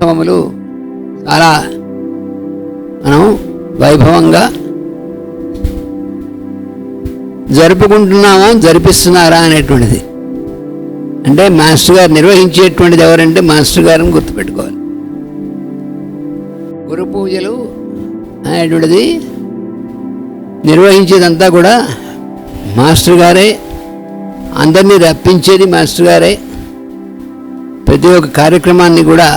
ఉత్సవములు చాలా మనం వైభవంగా జరుపుకుంటున్నామా, జరిపిస్తున్నారా అనేటువంటిది. అంటే మాస్టర్ గారు నిర్వహించేటువంటిది ఎవరంటే మాస్టర్ గారిని గుర్తుపెట్టుకోవాలి. గురు పూజలు అనేటువంటిది నిర్వహించేదంతా కూడా మాస్టర్ గారే, అందరినీ రప్పించేది మాస్టర్ గారే, ప్రతి ఒక్క కార్యక్రమాన్ని కూడా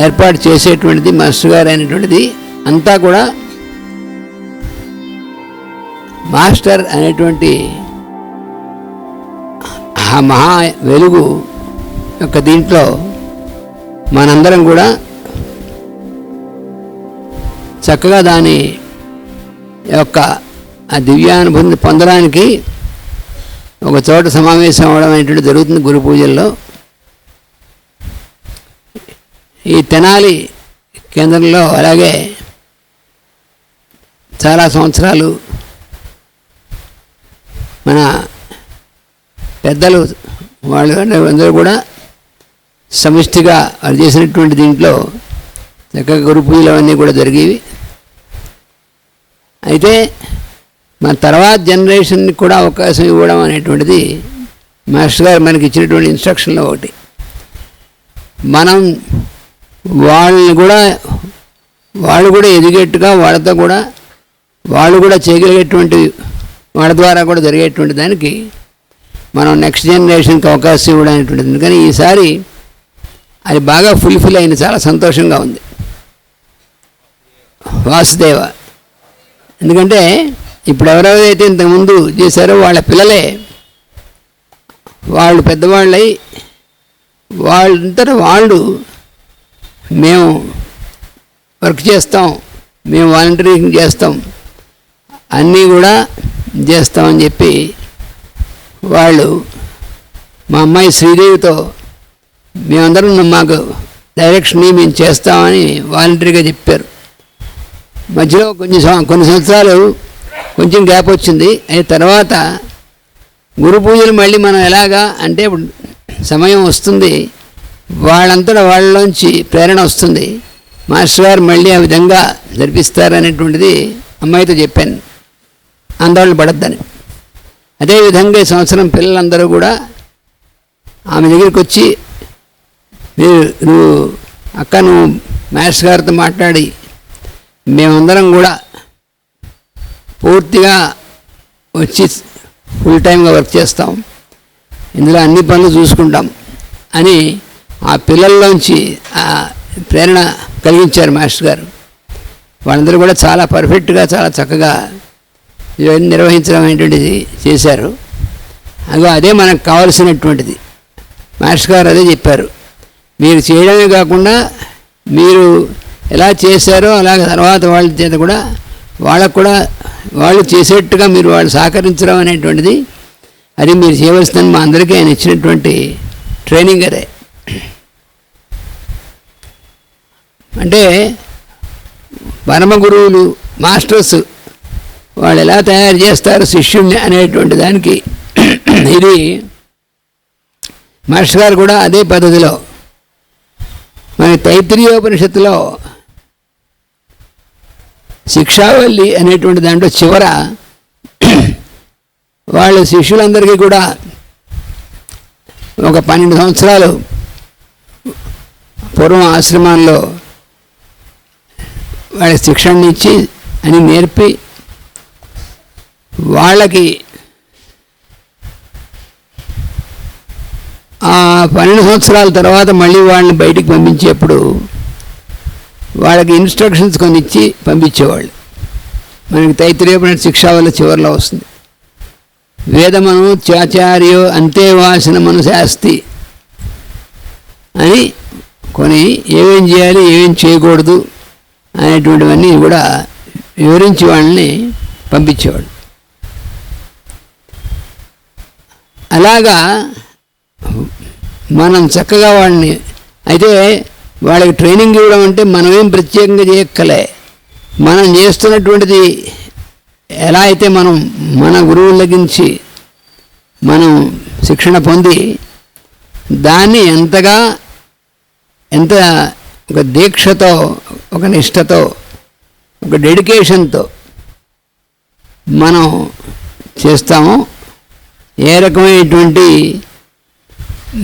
ఏర్పాటు చేసేటువంటిది మాస్టర్ గారు అనేటువంటిది అంతా కూడా మాస్టర్ అనేటువంటి ఆ మహా వెలుగు యొక్క దీంట్లో మనందరం కూడా చక్కగా దాని యొక్క ఆ దివ్యానుభూతిని పొందడానికి ఒక చోట సమావేశం అవ్వడం అనేటువంటి జరుగుతుంది గురు పూజల్లో. ఈ తెనాలి కేంద్రంలో అలాగే చాలా సంవత్సరాలు మన పెద్దలు వాళ్ళు అందరూ కూడా సమిష్టిగా వారు చేసినటువంటి దీంట్లో చక్కగా గురు పూజలు అవన్నీ కూడా జరిగేవి. అయితే మన తర్వాత జనరేషన్కి కూడా అవకాశం ఇవ్వడం అనేటువంటిది మాస్టర్ గారు మనకి ఇచ్చినటువంటి ఇన్స్ట్రక్షన్లో ఒకటి. మనం వాళ్ళని కూడా వాళ్ళు కూడా ఎదిగేట్టుగా వాళ్ళతో కూడా వాళ్ళు కూడా చేయగలిగేటువంటి వాళ్ళ ద్వారా కూడా జరిగేటువంటి దానికి మనం నెక్స్ట్ జనరేషన్కి అవకాశం ఇవ్వడం అనేటువంటిది. అందుకని ఈసారి అది బాగా ఫుల్ఫిల్ అయింది, చాలా సంతోషంగా ఉంది. వాసుదేవ ఎందుకంటే ఇప్పుడు ఎవరెవరైతే ఇంతకుముందు చేశారో వాళ్ళ పిల్లలే వాళ్ళు పెద్దవాళ్ళై వాళ్ళంతటా వాళ్ళు మేము వర్క్ చేస్తాం, మేము వాలంటీరింగ్ చేస్తాం, అన్నీ కూడా చేస్తామని చెప్పి వాళ్ళు మా అమ్మాయి శ్రీదేవితో మేమందరం మాకు డైరెక్షన్ మేము చేస్తామని వాలంటరీగా చెప్పారు. మధ్యలో కొన్ని సంవత్సరాలు కొంచెం గ్యాప్ వచ్చింది. అయిన తర్వాత గురు పూజలు మళ్ళీ మనం ఎలాగా అంటే సమయం వస్తుంది, వాళ్ళంతటా వాళ్ళలోంచి ప్రేరణ వస్తుంది, మాస్టర్ గారు మళ్ళీ ఆ విధంగా జరిపిస్తారనేటువంటిది అమ్మాయితో చెప్పాను, ఆందోళన పడద్దని. అదేవిధంగా ఈ సంవత్సరం పిల్లలందరూ కూడా ఆమె దగ్గరికి వచ్చి నువ్వు అక్క నువ్వు మాస్టర్ గారితో మాట్లాడి మేమందరం కూడా పూర్తిగా వచ్చి ఫుల్ టైమ్గా వర్క్ చేస్తాం, ఇందులో అన్ని పనులు చూసుకుంటాం అని ఆ పిల్లల్లోంచి ఆ ప్రేరణ కలిగించారు మాస్టర్ గారు. వాళ్ళందరూ కూడా చాలా పర్ఫెక్ట్గా చాలా చక్కగా ఇవన్నీ నిర్వహించడం అనేటువంటిది చేశారు. అదే మనకు కావలసినటువంటిది. మాస్టర్ గారు అదే చెప్పారు, మీరు చేయడమే కాకుండా మీరు ఎలా చేశారో అలాగే తర్వాత వాళ్ళ చేత కూడా వాళ్ళకు కూడా వాళ్ళు చేసేట్టుగా మీరు వాళ్ళు సహకరించడం అనేటువంటిది అది మీరు చేయవలసిందని మా అందరికీ ఆయన ఇచ్చినటువంటి ట్రైనింగ్ అదే. అంటే పరమ గురువులు మాస్టర్స్ వాళ్ళు ఎలా తయారు చేస్తారు శిష్యుణ్ణి అనేటువంటి దానికి ఇది మాస్టర్ గారు కూడా అదే పద్ధతిలో మన తైత్రీయోపనిషత్తులో శిక్షావల్లి అనేటువంటి దాంట్లో చివర వాళ్ళ శిష్యులందరికీ కూడా ఒక 12 సంవత్సరాలు పూర్వం ఆశ్రమాల్లో వాళ్ళ శిక్షణ ఇచ్చి అని నేర్పి వాళ్ళకి ఆ 12 సంవత్సరాల తర్వాత మళ్ళీ వాళ్ళని బయటికి పంపించేప్పుడు వాళ్ళకి ఇన్స్ట్రక్షన్స్ కొన్ని ఇచ్చి పంపించేవాళ్ళు. మనకి తైత్రీయోపనిషత్ శిక్ష వల్ల చివరిలో వస్తుంది, వేదమను చాచార్యో అంతేవాసనమను శాస్తి అని కొన్ని ఏమేం చేయాలి ఏమేం చేయకూడదు అనేటువంటివన్నీ కూడా వివరించి వాళ్ళని పంపించేవాళ్ళు. అలాగా మనం చక్కగా వాళ్ళని అయితే వాళ్ళకి ట్రైనింగ్ ఇవ్వడం అంటే మనమేం ప్రత్యేకంగా చేయక్కలే, మనం చేస్తున్నటువంటిది ఎలా అయితే మనం మన గురువుల దగ్గరించి మనం శిక్షణ పొంది దాన్ని ఎంతగా ఎంత ఒక దీక్షతో, ఒక నిష్ఠతో, ఒక డెడికేషన్తో మనం చేస్తామో, ఏ రకమైనటువంటి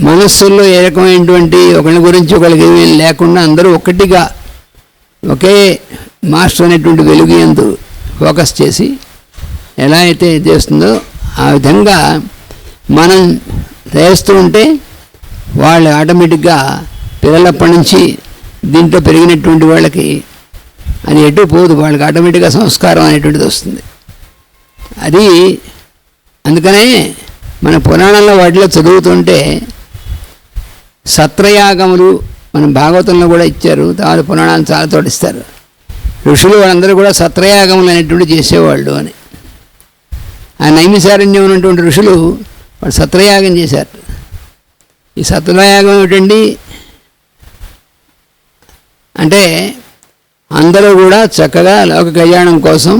మనస్సుల్లో ఏ రకమైనటువంటి ఒకరి గురించి ఒకరికి ఏమీ లేకుండా అందరూ ఒక్కటిగా ఒకే మాస్టర్ అనేటువంటి వెలుగు యందు ఫోకస్ చేసి ఎలా అయితే చేస్తుందో ఆ విధంగా మనం చేస్తూ ఉంటే వాళ్ళు ఆటోమేటిక్గా పిల్లలప్పటి నుంచి దీంట్లో పెరిగినటువంటి వాళ్ళకి అది ఎటు పోదు, వాళ్ళకి ఆటోమేటిక్గా సంస్కారం అనేటువంటిది వస్తుంది. అది అందుకనే మన పురాణంలో వాటిలో చదువుతుంటే సత్రయాగములు మన భాగవతంలో కూడా ఇచ్చారు, తర్వాత పురాణాలు చాలా తోడిస్తారు. ఋషులు వాళ్ళందరూ కూడా సత్రయాగములు అనేటువంటి చేసేవాళ్ళు అని. ఆ నైమిసారణ్యం ఉన్నటువంటి ఋషులు వాళ్ళు సత్రయాగం చేశారు. ఈ సత్రయాగం ఏమిటండి అంటే అందరూ కూడా చక్కగా లోక కళ్యాణం కోసం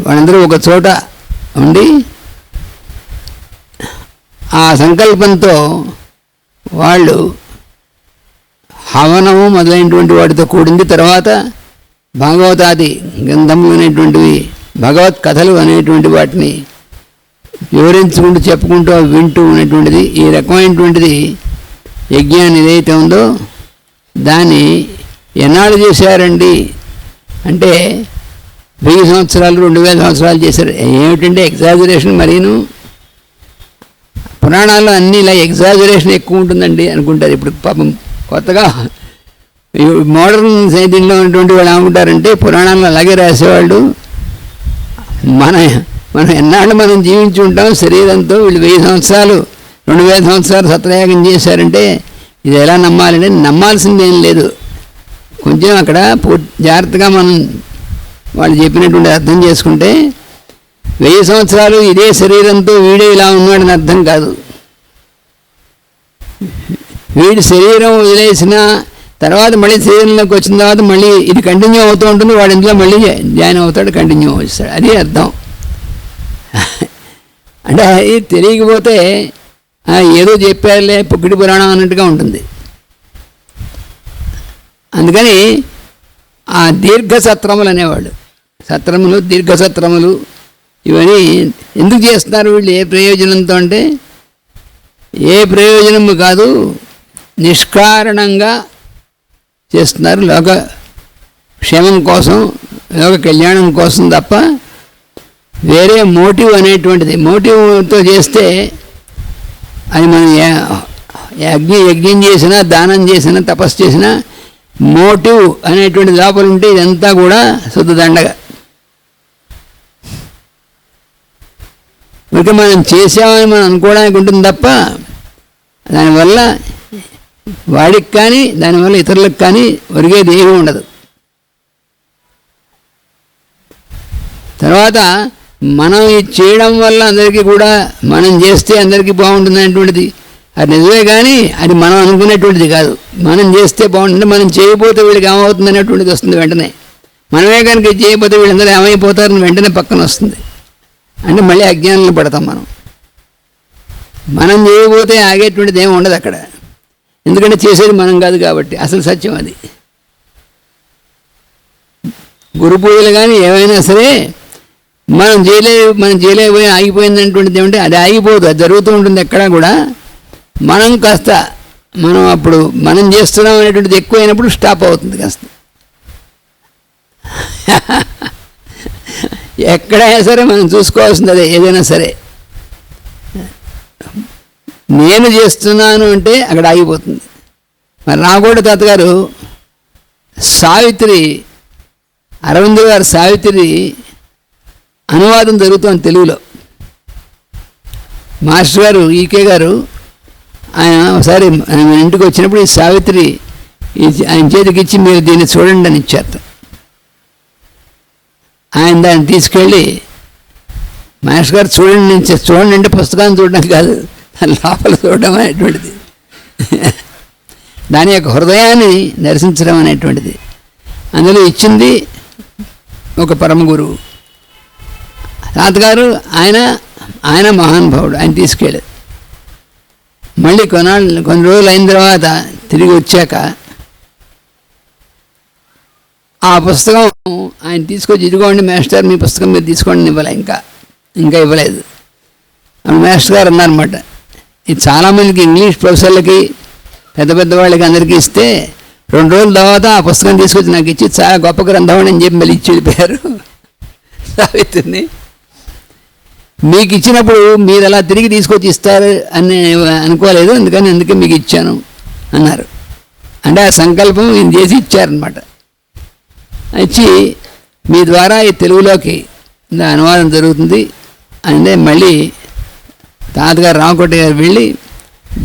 వాళ్ళందరూ ఒక చోట ఉండి ఆ సంకల్పంతో వాళ్ళు హవనము మొదలైనటువంటి వాటితో కూడింది. తర్వాత భాగవతాది గ్రంథములు అనేటువంటివి, భగవత్ కథలు అనేటువంటి వాటిని వివరించుకుంటూ చెప్పుకుంటూ వింటూ ఉన్నటువంటిది. ఈ రకమైనటువంటిది యజ్ఞాన్ని ఏదైతే ఉందో దాన్ని ఎన్నాళ్ళు చేశారండి అంటే 1000 సంవత్సరాలు 2000 సంవత్సరాలు చేశారు. ఏమిటంటే ఎగ్జాజరేషన్ మరీను. పురాణాల్లో అన్నీ ఇలా ఎగ్జాజరేషన్ ఎక్కువ ఉంటుందండి అనుకుంటారు. ఇప్పుడు పాపం కొత్తగా మోడర్న్ దీనిలో ఉన్నటువంటి వాళ్ళు ఏమనుకుంటారంటే పురాణాల్లో అలాగే రాసేవాళ్ళు, మనం ఎన్నాళ్ళు మనం జీవించి ఉంటాం శరీరంతో, వీళ్ళు 1000 సంవత్సరాలు 2000 సంవత్సరాలు సత్రయాగం చేశారంటే ఇది ఎలా నమ్మాలంటే నమ్మాల్సిందేం లేదు. కొంచెం అక్కడ జాగ్రత్తగా మనం వాళ్ళు చెప్పినటువంటి అర్థం చేసుకుంటే 1000 సంవత్సరాలు ఇదే శరీరంతో వీడే ఇలా ఉన్నాడని అర్థం కాదు. వీడి శరీరం వదిలేసిన తర్వాత మళ్ళీ శరీరంలోకి వచ్చిన తర్వాత మళ్ళీ ఇది కంటిన్యూ అవుతూ ఉంటుంది, వాడు ఇందులో మళ్ళీ జాయిన్ అవుతాడు, కంటిన్యూ అవుతాడు. అది అర్థం. అంటే అది తెలియకపోతే ఏదో చెప్పారులే పొక్కిడి పురాణం అన్నట్టుగా ఉంటుంది. అందుకని ఆ దీర్ఘసత్రములు అనేవాళ్ళు, సత్రములు దీర్ఘసత్రములు ఇవన్నీ ఎందుకు చేస్తున్నారు వీళ్ళు, ఏ ప్రయోజనంతో అంటే ఏ ప్రయోజనము కాదు, నిష్కారణంగా చేస్తున్నారు. లోక క్షేమం కోసం, లోక కళ్యాణం కోసం తప్ప వేరే మోటివ్ అనేటువంటిది మోటివ్తో చేస్తే అది మనం యజ్ఞం చేసినా దానం చేసినా తపస్సు చేసినా మోటివ్ అనేటువంటి లోపల ఉంటే ఇదంతా కూడా శుద్ధ దండగ. ఇక మనం చేసామని మనం అనుకోవడానికి ఉంటుంది తప్ప దానివల్ల వాడికి కానీ దానివల్ల ఇతరులకు కానీ ఒరిగేది ఏమీ ఉండదు. తర్వాత మనం ఇది చేయడం వల్ల అందరికీ కూడా మనం చేస్తే అందరికీ బాగుంటుంది అనేటువంటిది అది నిజమే, కానీ అది మనం అనుకునేటువంటిది కాదు. మనం చేస్తే బాగుంటుంది, మనం చేయకపోతే వీళ్ళకి ఏమవుతుంది అనేటువంటిది వస్తుంది వెంటనే. మనమే కనుక చేయకపోతే వీళ్ళందరూ ఏమైపోతారని వెంటనే పక్కన వస్తుంది. అంటే మళ్ళీ అజ్ఞానంలో పడతాం. మనం చేయకపోతే ఆగేటువంటిది ఏమి ఉండదు అక్కడ, ఎందుకంటే చేసేది మనం కాదు కాబట్టి. అసలు సత్యం అది. గురు పూజలు కానీ ఏమైనా సరే మనం చేయలేకపోయి ఆగిపోయిందనేటువంటిది ఏమంటే అది ఆగిపోదు, అది జరుగుతూ ఉంటుంది ఎక్కడా కూడా. మనం కాస్త అప్పుడు మనం చేస్తున్నాం అనేటువంటిది ఎక్కువైనప్పుడు స్టాప్ అవుతుంది కాస్త. ఎక్కడైనా సరే మనం చూసుకోవాల్సింది అదే. ఏదైనా సరే నేను చేస్తున్నాను అంటే అక్కడ ఆగిపోతుంది. మరి రాఘోడ తాతగారు సావిత్రి, అరవింద్ గారు సావిత్రి అనువాదం జరుగుతుంది తెలుగులో. మాస్టర్ గారు ఈకే గారు ఆయన ఒకసారి ఆయన ఇంటికి వచ్చినప్పుడు ఈ సావిత్రి ఆయన చేతికి ఇచ్చి మీరు దీన్ని చూడండి అని ఇచ్చారు. ఆయన దాన్ని తీసుకెళ్ళి మాస్టర్ గారు చూడండి అంటే పుస్తకాన్ని చూడడం కాదు, లోపల చూడడం అనేటువంటిది, దాని యొక్క హృదయాన్ని దర్శించడం అనేటువంటిది అందులో ఇచ్చింది ఒక పరమ గురువు తాతగారు. ఆయన మహానుభావుడు. ఆయన తీసుకెళ్ళారు. మళ్ళీ కొన్ని రోజులు అయిన తర్వాత తిరిగి వచ్చాక ఆ పుస్తకం ఆయన తీసుకొచ్చి, ఇదిగోండి మాస్టర్ మీ పుస్తకం మీరు తీసుకోండి ఇవ్వాలి. ఇంకా ఇవ్వలేదు. మాస్టర్ గారు అన్నారన్నమాట, ఇది చాలామందికి ఇంగ్లీష్ ప్రొఫెసర్లకి పెద్ద పెద్ద వాళ్ళకి అందరికీ ఇస్తే 2 రోజుల తర్వాత ఆ పుస్తకం తీసుకొచ్చి నాకు ఇచ్చి చాలా గొప్ప గ్రంథం అని చెప్పి మళ్ళీ ఇచ్చి వెళ్ళిపోయారు సావిత్రిని. మీకు ఇచ్చినప్పుడు మీరు అలా తిరిగి తీసుకొచ్చి ఇస్తారు అని అనుకోలేదు, అందుకే మీకు ఇచ్చాను అన్నారు. అంటే ఆ సంకల్పం ఈయన చేసి ఇచ్చారనమాట. ఇచ్చి మీ ద్వారా ఈ తెలుగులోకి అనువాదం జరుగుతుంది అంటే మళ్ళీ తాతగారు రామకోట గారు వెళ్ళి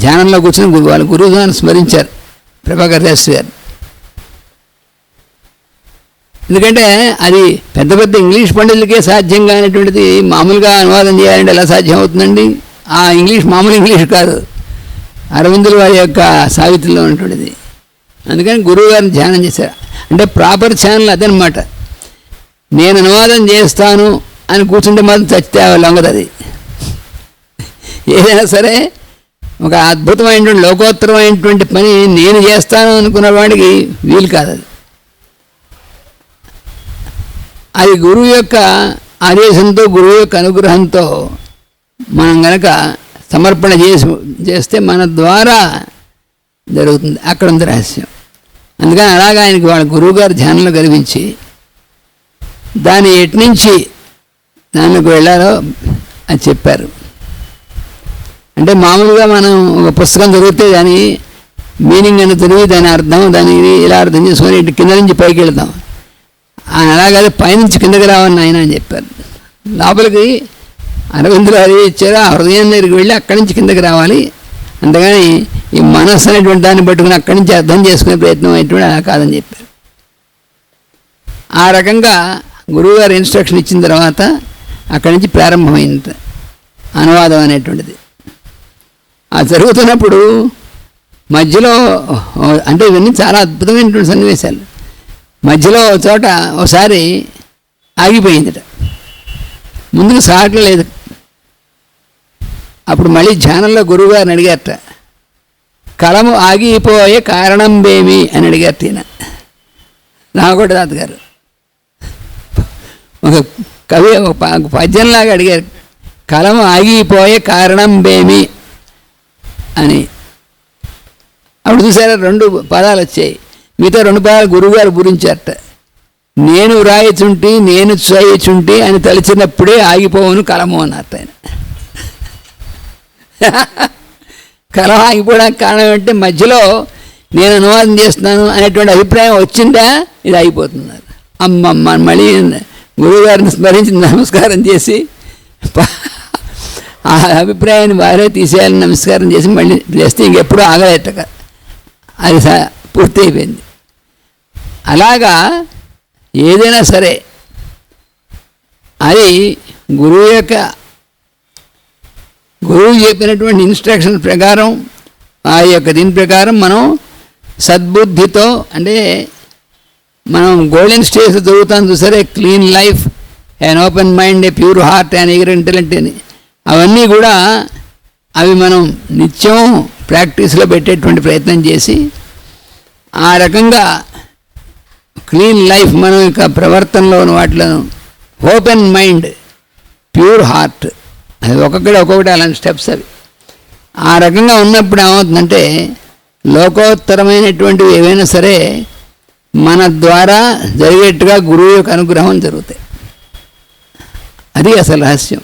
ధ్యానంలో కూర్చొని వాళ్ళ గురువుగారిని స్మరించారు, ప్రభాకర్ శాస్త్రి గారు. ఎందుకంటే అది పెద్ద పెద్ద ఇంగ్లీష్ పండితులకే సాధ్యం కానటువంటిది మామూలుగా అనువాదం చేయాలంటే ఎలా సాధ్యం అవుతుందండి? ఆ ఇంగ్లీష్ మామూలు ఇంగ్లీష్ కాదు, అరవిందుల వారి యొక్క సావిత్రిలో ఉన్నటువంటిది. అందుకని గురువు గారిని ధ్యానం చేశారు. అంటే ప్రాపర్ ఛానల్ అదనమాట. నేను అనువాదం చేస్తాను అని కూర్చుంటే మాత్రం చచ్చితే లొంగదు. అది ఏదైనా సరే ఒక అద్భుతమైనటువంటి లోకోత్తరమైనటువంటి పని నేను చేస్తాను అనుకున్న వాడికి వీలు కాదు. అది గురువు యొక్క ఆదేశంతో, గురువు యొక్క అనుగ్రహంతో మనం కనుక సమర్పణ చేస్తే మన ద్వారా జరుగుతుంది. అక్కడ ఉంది రహస్యం. అందుకని అలాగా ఆయనకి వాళ్ళ గురువుగారు ధ్యానంలో కనిపించి దాన్ని ఎట్నుంచి దానికి వెళ్ళాలో అది చెప్పారు. అంటే మామూలుగా మనం ఒక పుస్తకం చదివితే దాని మీనింగ్ అని తెలివి, దాని అర్థం, దాని ఇలా అర్థం చేసుకొని ఇటు కింద నుంచి పైకి వెళ్తాం. అలాగే పైనుంచి కిందకి రావని ఆయన అని చెప్పారు. లోపలికి అరవిందులు అది ఇచ్చారు, ఆ హృదయం దగ్గరికి వెళ్ళి అక్కడి నుంచి కిందకి రావాలి. అంతేగాని ఈ మనస్సు అనేటువంటి దాన్ని పట్టుకుని అక్కడి నుంచి అర్థం చేసుకునే ప్రయత్నం అయినటువంటి అలా కాదని చెప్పారు. ఆ రకంగా గురువుగారు ఇన్స్ట్రక్షన్ ఇచ్చిన తర్వాత అక్కడి నుంచి ప్రారంభమైంది అనువాదం అనేటువంటిది. ఆ జరుగుతున్నప్పుడు మధ్యలో అంటే ఇవన్నీ చాలా అద్భుతమైనటువంటి సన్నివేశాలు. మధ్యలో చోట ఒకసారి ఆగిపోయిందట, ముందుకు సాగలేదు. అప్పుడు మళ్ళీ ధ్యానంలో గురువుగారిని అడిగారట, కలము ఆగిపోయే కారణం ఏమి అని అడిగారట ఈయన రామకోట తాత గారు. ఒక కవి ఒక పద్యంలాగా అడిగారు, కలము ఆగిపోయే కారణం ఏమి అని. అప్పుడు చూసారా 2 పదాలు వచ్చాయి. మిగతా 2 పదాలు గురువుగారు గురించారట. నేను వ్రాయచుంటి, నేను చేయచుంటి అని తలిచినప్పుడే ఆగిపోవును కలము అన్నట్టు ఆయన. కలం ఆగిపోవడానికి కారణం ఏంటంటే మధ్యలో నేను అనువాదం చేస్తున్నాను అనేటువంటి అభిప్రాయం వచ్చిందా ఇది అయిపోతున్నారు. అమ్మమ్మ మళ్ళీ గురువుగారిని స్మరించి నమస్కారం చేసి ఆ అభిప్రాయాన్ని వారే తీసేయాలని నమస్కారం చేసి మళ్ళీ చేస్తే ఇంకెప్పుడూ ఆగలేటక అది పూర్తి అయిపోయింది. అలాగా ఏదైనా సరే అది గురువు చెప్పినటువంటి ఇన్స్ట్రక్షన్ ప్రకారం, ఆ యొక్క దీని ప్రకారం మనం సద్బుద్ధితో, అంటే మనం గోల్డెన్ స్టేజ్ చదువుతాం చూసారే, clean life, an open mind, a pure heart, an eager intelligent అని, అవన్నీ కూడా అవి మనం నిత్యం ప్రాక్టీస్లో పెట్టేటువంటి ప్రయత్నం చేసి ఆ రకంగా క్లీన్ లైఫ్ మన యొక్క ప్రవర్తనలోను వాటిలోను, ఓపెన్ మైండ్, ప్యూర్ హార్ట్, అది ఒక్కొక్కటి అలాంటి స్టెప్స్ అవి. ఆ రకంగా ఉన్నప్పుడు ఏమవుతుందంటే లోకోత్తరమైనటువంటివి ఏవైనా సరే మన ద్వారా జరిగేట్టుగా గురువు యొక్క అనుగ్రహం జరుగుతాయి. అది అసలు రహస్యం.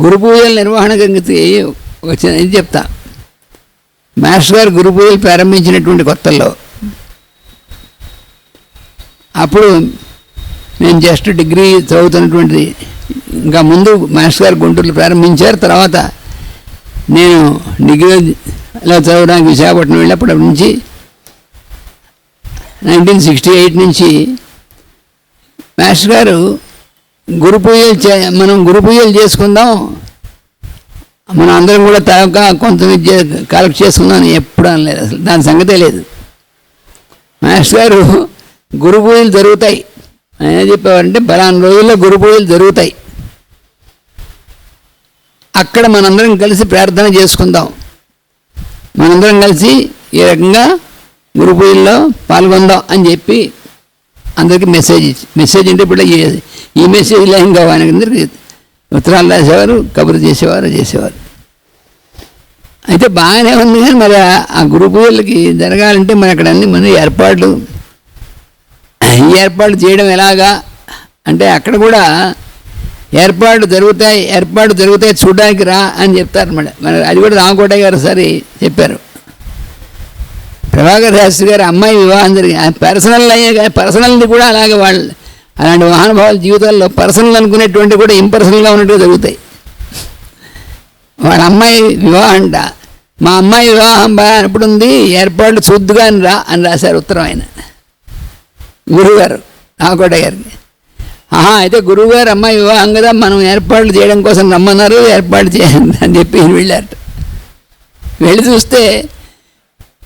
గురు పూజల నిర్వహణ గురించి ఒక చిన్న ఇది చెప్తా. మాస్టర్ గారు గురు పూజలు ప్రారంభించినటువంటి కొత్తల్లో, అప్పుడు నేను జస్ట్ డిగ్రీ చదువుతున్నటువంటిది. ఇంకా ముందు మాస్టర్ గారు గుంటూరులో ప్రారంభించారు. తర్వాత నేను డిగ్రీలో చదవడానికి విశాఖపట్నం వెళ్ళినప్పటి నుంచి 1968 నుంచి మాస్టర్ గారు గురు పూజలు మనం గురు పూజలు చేసుకుందాం, మనం అందరం కూడా తరగా కొంత విద్య కలెక్ట్ చేసుకుందాం అని ఎప్పుడు అనలేదు. అసలు దాని సంగతే లేదు. మాస్టర్ గారు గురు పూజలు జరుగుతాయి అని చెప్పేవారంటే బలానా రోజుల్లో గురు పూజలు జరుగుతాయి, అక్కడ మనందరం కలిసి ప్రార్థన చేసుకుందాం, మనందరం కలిసి ఈ రకంగా గురు పూజల్లో పాల్గొందాం అని చెప్పి అందరికీ మెసేజ్ అంటే ఇప్పుడు ఈ మెసేజ్లో ఏం కావాలి, అందరికీ ఉత్తరాలు రాసేవారు, కబురు చేసేవారు. అయితే బాగానే ఉంది, కానీ మరి ఆ గురు పూజలకి జరగాలంటే మరి అక్కడ అన్ని మన ఏర్పాట్లు చేయడం ఎలాగా అంటే అక్కడ కూడా ఏర్పాట్లు జరుగుతాయి చూడడానికి రా అని చెప్తారు అన్నమాట. మరి అది కూడా రామకోటయ్య గారు సరే చెప్పారు. ప్రభాకర్ శాస్త్రి గారు అమ్మాయి వివాహం జరిగింది, పర్సనల్ది కూడా అలాగే వాళ్ళు అలాంటి మహానుభావుల జీవితాల్లో పర్సనల్ అనుకునేటువంటి కూడా ఇంపర్సనల్గా ఉన్నట్టుగా జరుగుతాయి. వాళ్ళ అమ్మాయి వివాహం అంట, మా అమ్మాయి వివాహం బాగా ఎప్పుడు ఉంది, ఏర్పాట్లు చూద్దుగాని రా అని రాశారు ఉత్తరం ఆయన గురువుగారు రామకోట గారికి. అయితే గురువుగారు అమ్మాయి వివాహం కదా, మనం ఏర్పాట్లు చేయడం కోసం రమ్మన్నారు, ఏర్పాటు చేయండి అని చెప్పి వెళ్ళారట. వెళ్ళి చూస్తే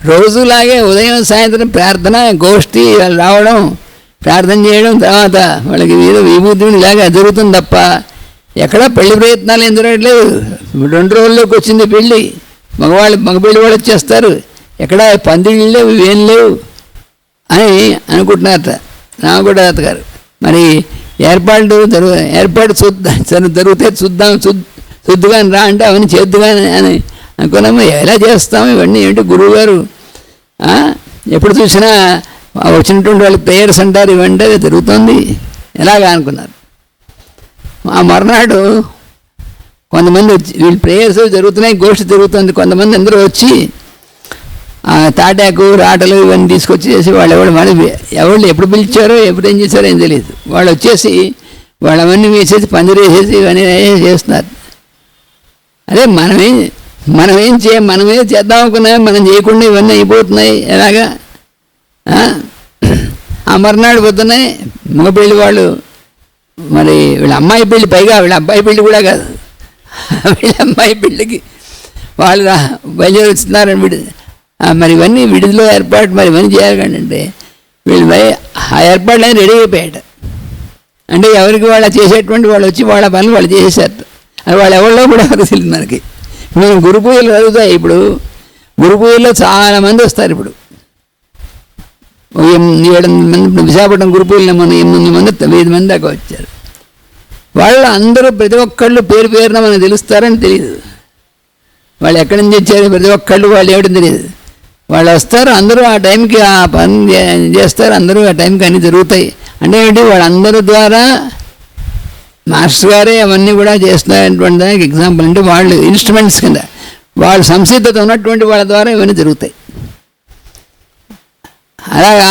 రోజులాగే ఉదయం సాయంత్రం ప్రార్థన గోష్ఠి రావడం, ప్రార్థన చేయడం, తర్వాత వాళ్ళకి విభూతి ఇలాగా జరుగుతుంది తప్ప ఎక్కడా పెళ్లి ప్రయత్నాలు ఏం జరగట్లేదు. 2 రోజుల్లోకి వచ్చింది పెళ్ళి, మగ పెళ్ళి వాళ్ళు వచ్చేస్తారు, ఎక్కడా పందిళ్ళు లేవు, ఇవేం లేవు అని అనుకుంటున్నారట రామకోట గారు. మరి ఏర్పాటు జరిగితే చూద్దుగాని రా అంటే అవన్నీ చేద్దుగాని అని అనుకున్నాము. ఎలా చేస్తాము ఇవన్నీ ఏంటి గురువుగారు ఎప్పుడు చూసినా వచ్చినటువంటి వాళ్ళు ప్రేయర్స్ అంటారు, ఇవంటే జరుగుతుంది ఎలాగా అనుకున్నారు. ఆ మర్నాడు కొంతమంది వచ్చి వీళ్ళు ప్రేయర్స్ జరుగుతున్నాయి, గోష్ఠి జరుగుతుంది, కొంతమంది అందరూ వచ్చి తాటాకు రాటలు ఇవన్నీ తీసుకొచ్చి చేసి ఎవరు ఎప్పుడు పిలిచారో ఎప్పుడు ఏం చేశారో ఏం తెలియదు. వాళ్ళు వచ్చేసి వాళ్ళవన్నీ వేసేసి పందిరేసేసి ఇవన్నీ చేస్తున్నారు. అదే మనమేం చేద్దాం అనుకున్నా, మనం చేయకుండా ఇవన్నీ అయిపోతున్నాయి ఎలాగా. ఆ మర్నాడు పొద్దునే మగ పెళ్ళి వాళ్ళు మరి వీళ్ళ అమ్మాయి పెళ్ళి, పైగా వీళ్ళ అబ్బాయి పెళ్ళి కూడా కాదు, వీళ్ళ అమ్మాయి పెళ్ళికి వాళ్ళు బయలుదేరి వచ్చినారని మరి ఇవన్నీ విడిదిలో ఏర్పాటు మరి ఇవన్నీ చేయాలి అంటే వీళ్ళు ఆ ఏర్పాట్లు అని రెడీ అయిపోయాట. అంటే ఎవరికి వాళ్ళు చేసేటువంటి వాళ్ళు వచ్చి వాళ్ళ పనులు వాళ్ళు చేసేసారు. అది వాళ్ళు ఎవరిలో కూడా తెలియదు మనకి. మేము గురు పూజలు జరుగుతాయి, ఇప్పుడు గురు పూజల్లో చాలామంది వస్తారు. ఇప్పుడు 7 మంది విశాఖపట్నం గురు పూజలు మనం 8 మంది 5 మంది దాకా వచ్చారు. వాళ్ళు అందరూ ప్రతి ఒక్కళ్ళు పేరున మనకు తెలుస్తారని తెలియదు. వాళ్ళు ఎక్కడి నుంచి వచ్చారు ప్రతి ఒక్కళ్ళు వాళ్ళు ఏమిటని తెలియదు. వాళ్ళు వస్తారు, అందరూ ఆ టైంకి ఆ పని చేస్తారు, అందరూ ఆ టైంకి అన్నీ జరుగుతాయి. అంటే ఏంటి, వాళ్ళందరి ద్వారా మాస్టర్ గారే అవన్నీ కూడా చేస్తున్నారనేటువంటి దానికి ఎగ్జాంపుల్. అంటే వాళ్ళు ఇన్స్ట్రుమెంట్స్ కింద వాళ్ళు సంసిద్ధత ఉన్నటువంటి వాళ్ళ ద్వారా ఇవన్నీ జరుగుతాయి. అలాగా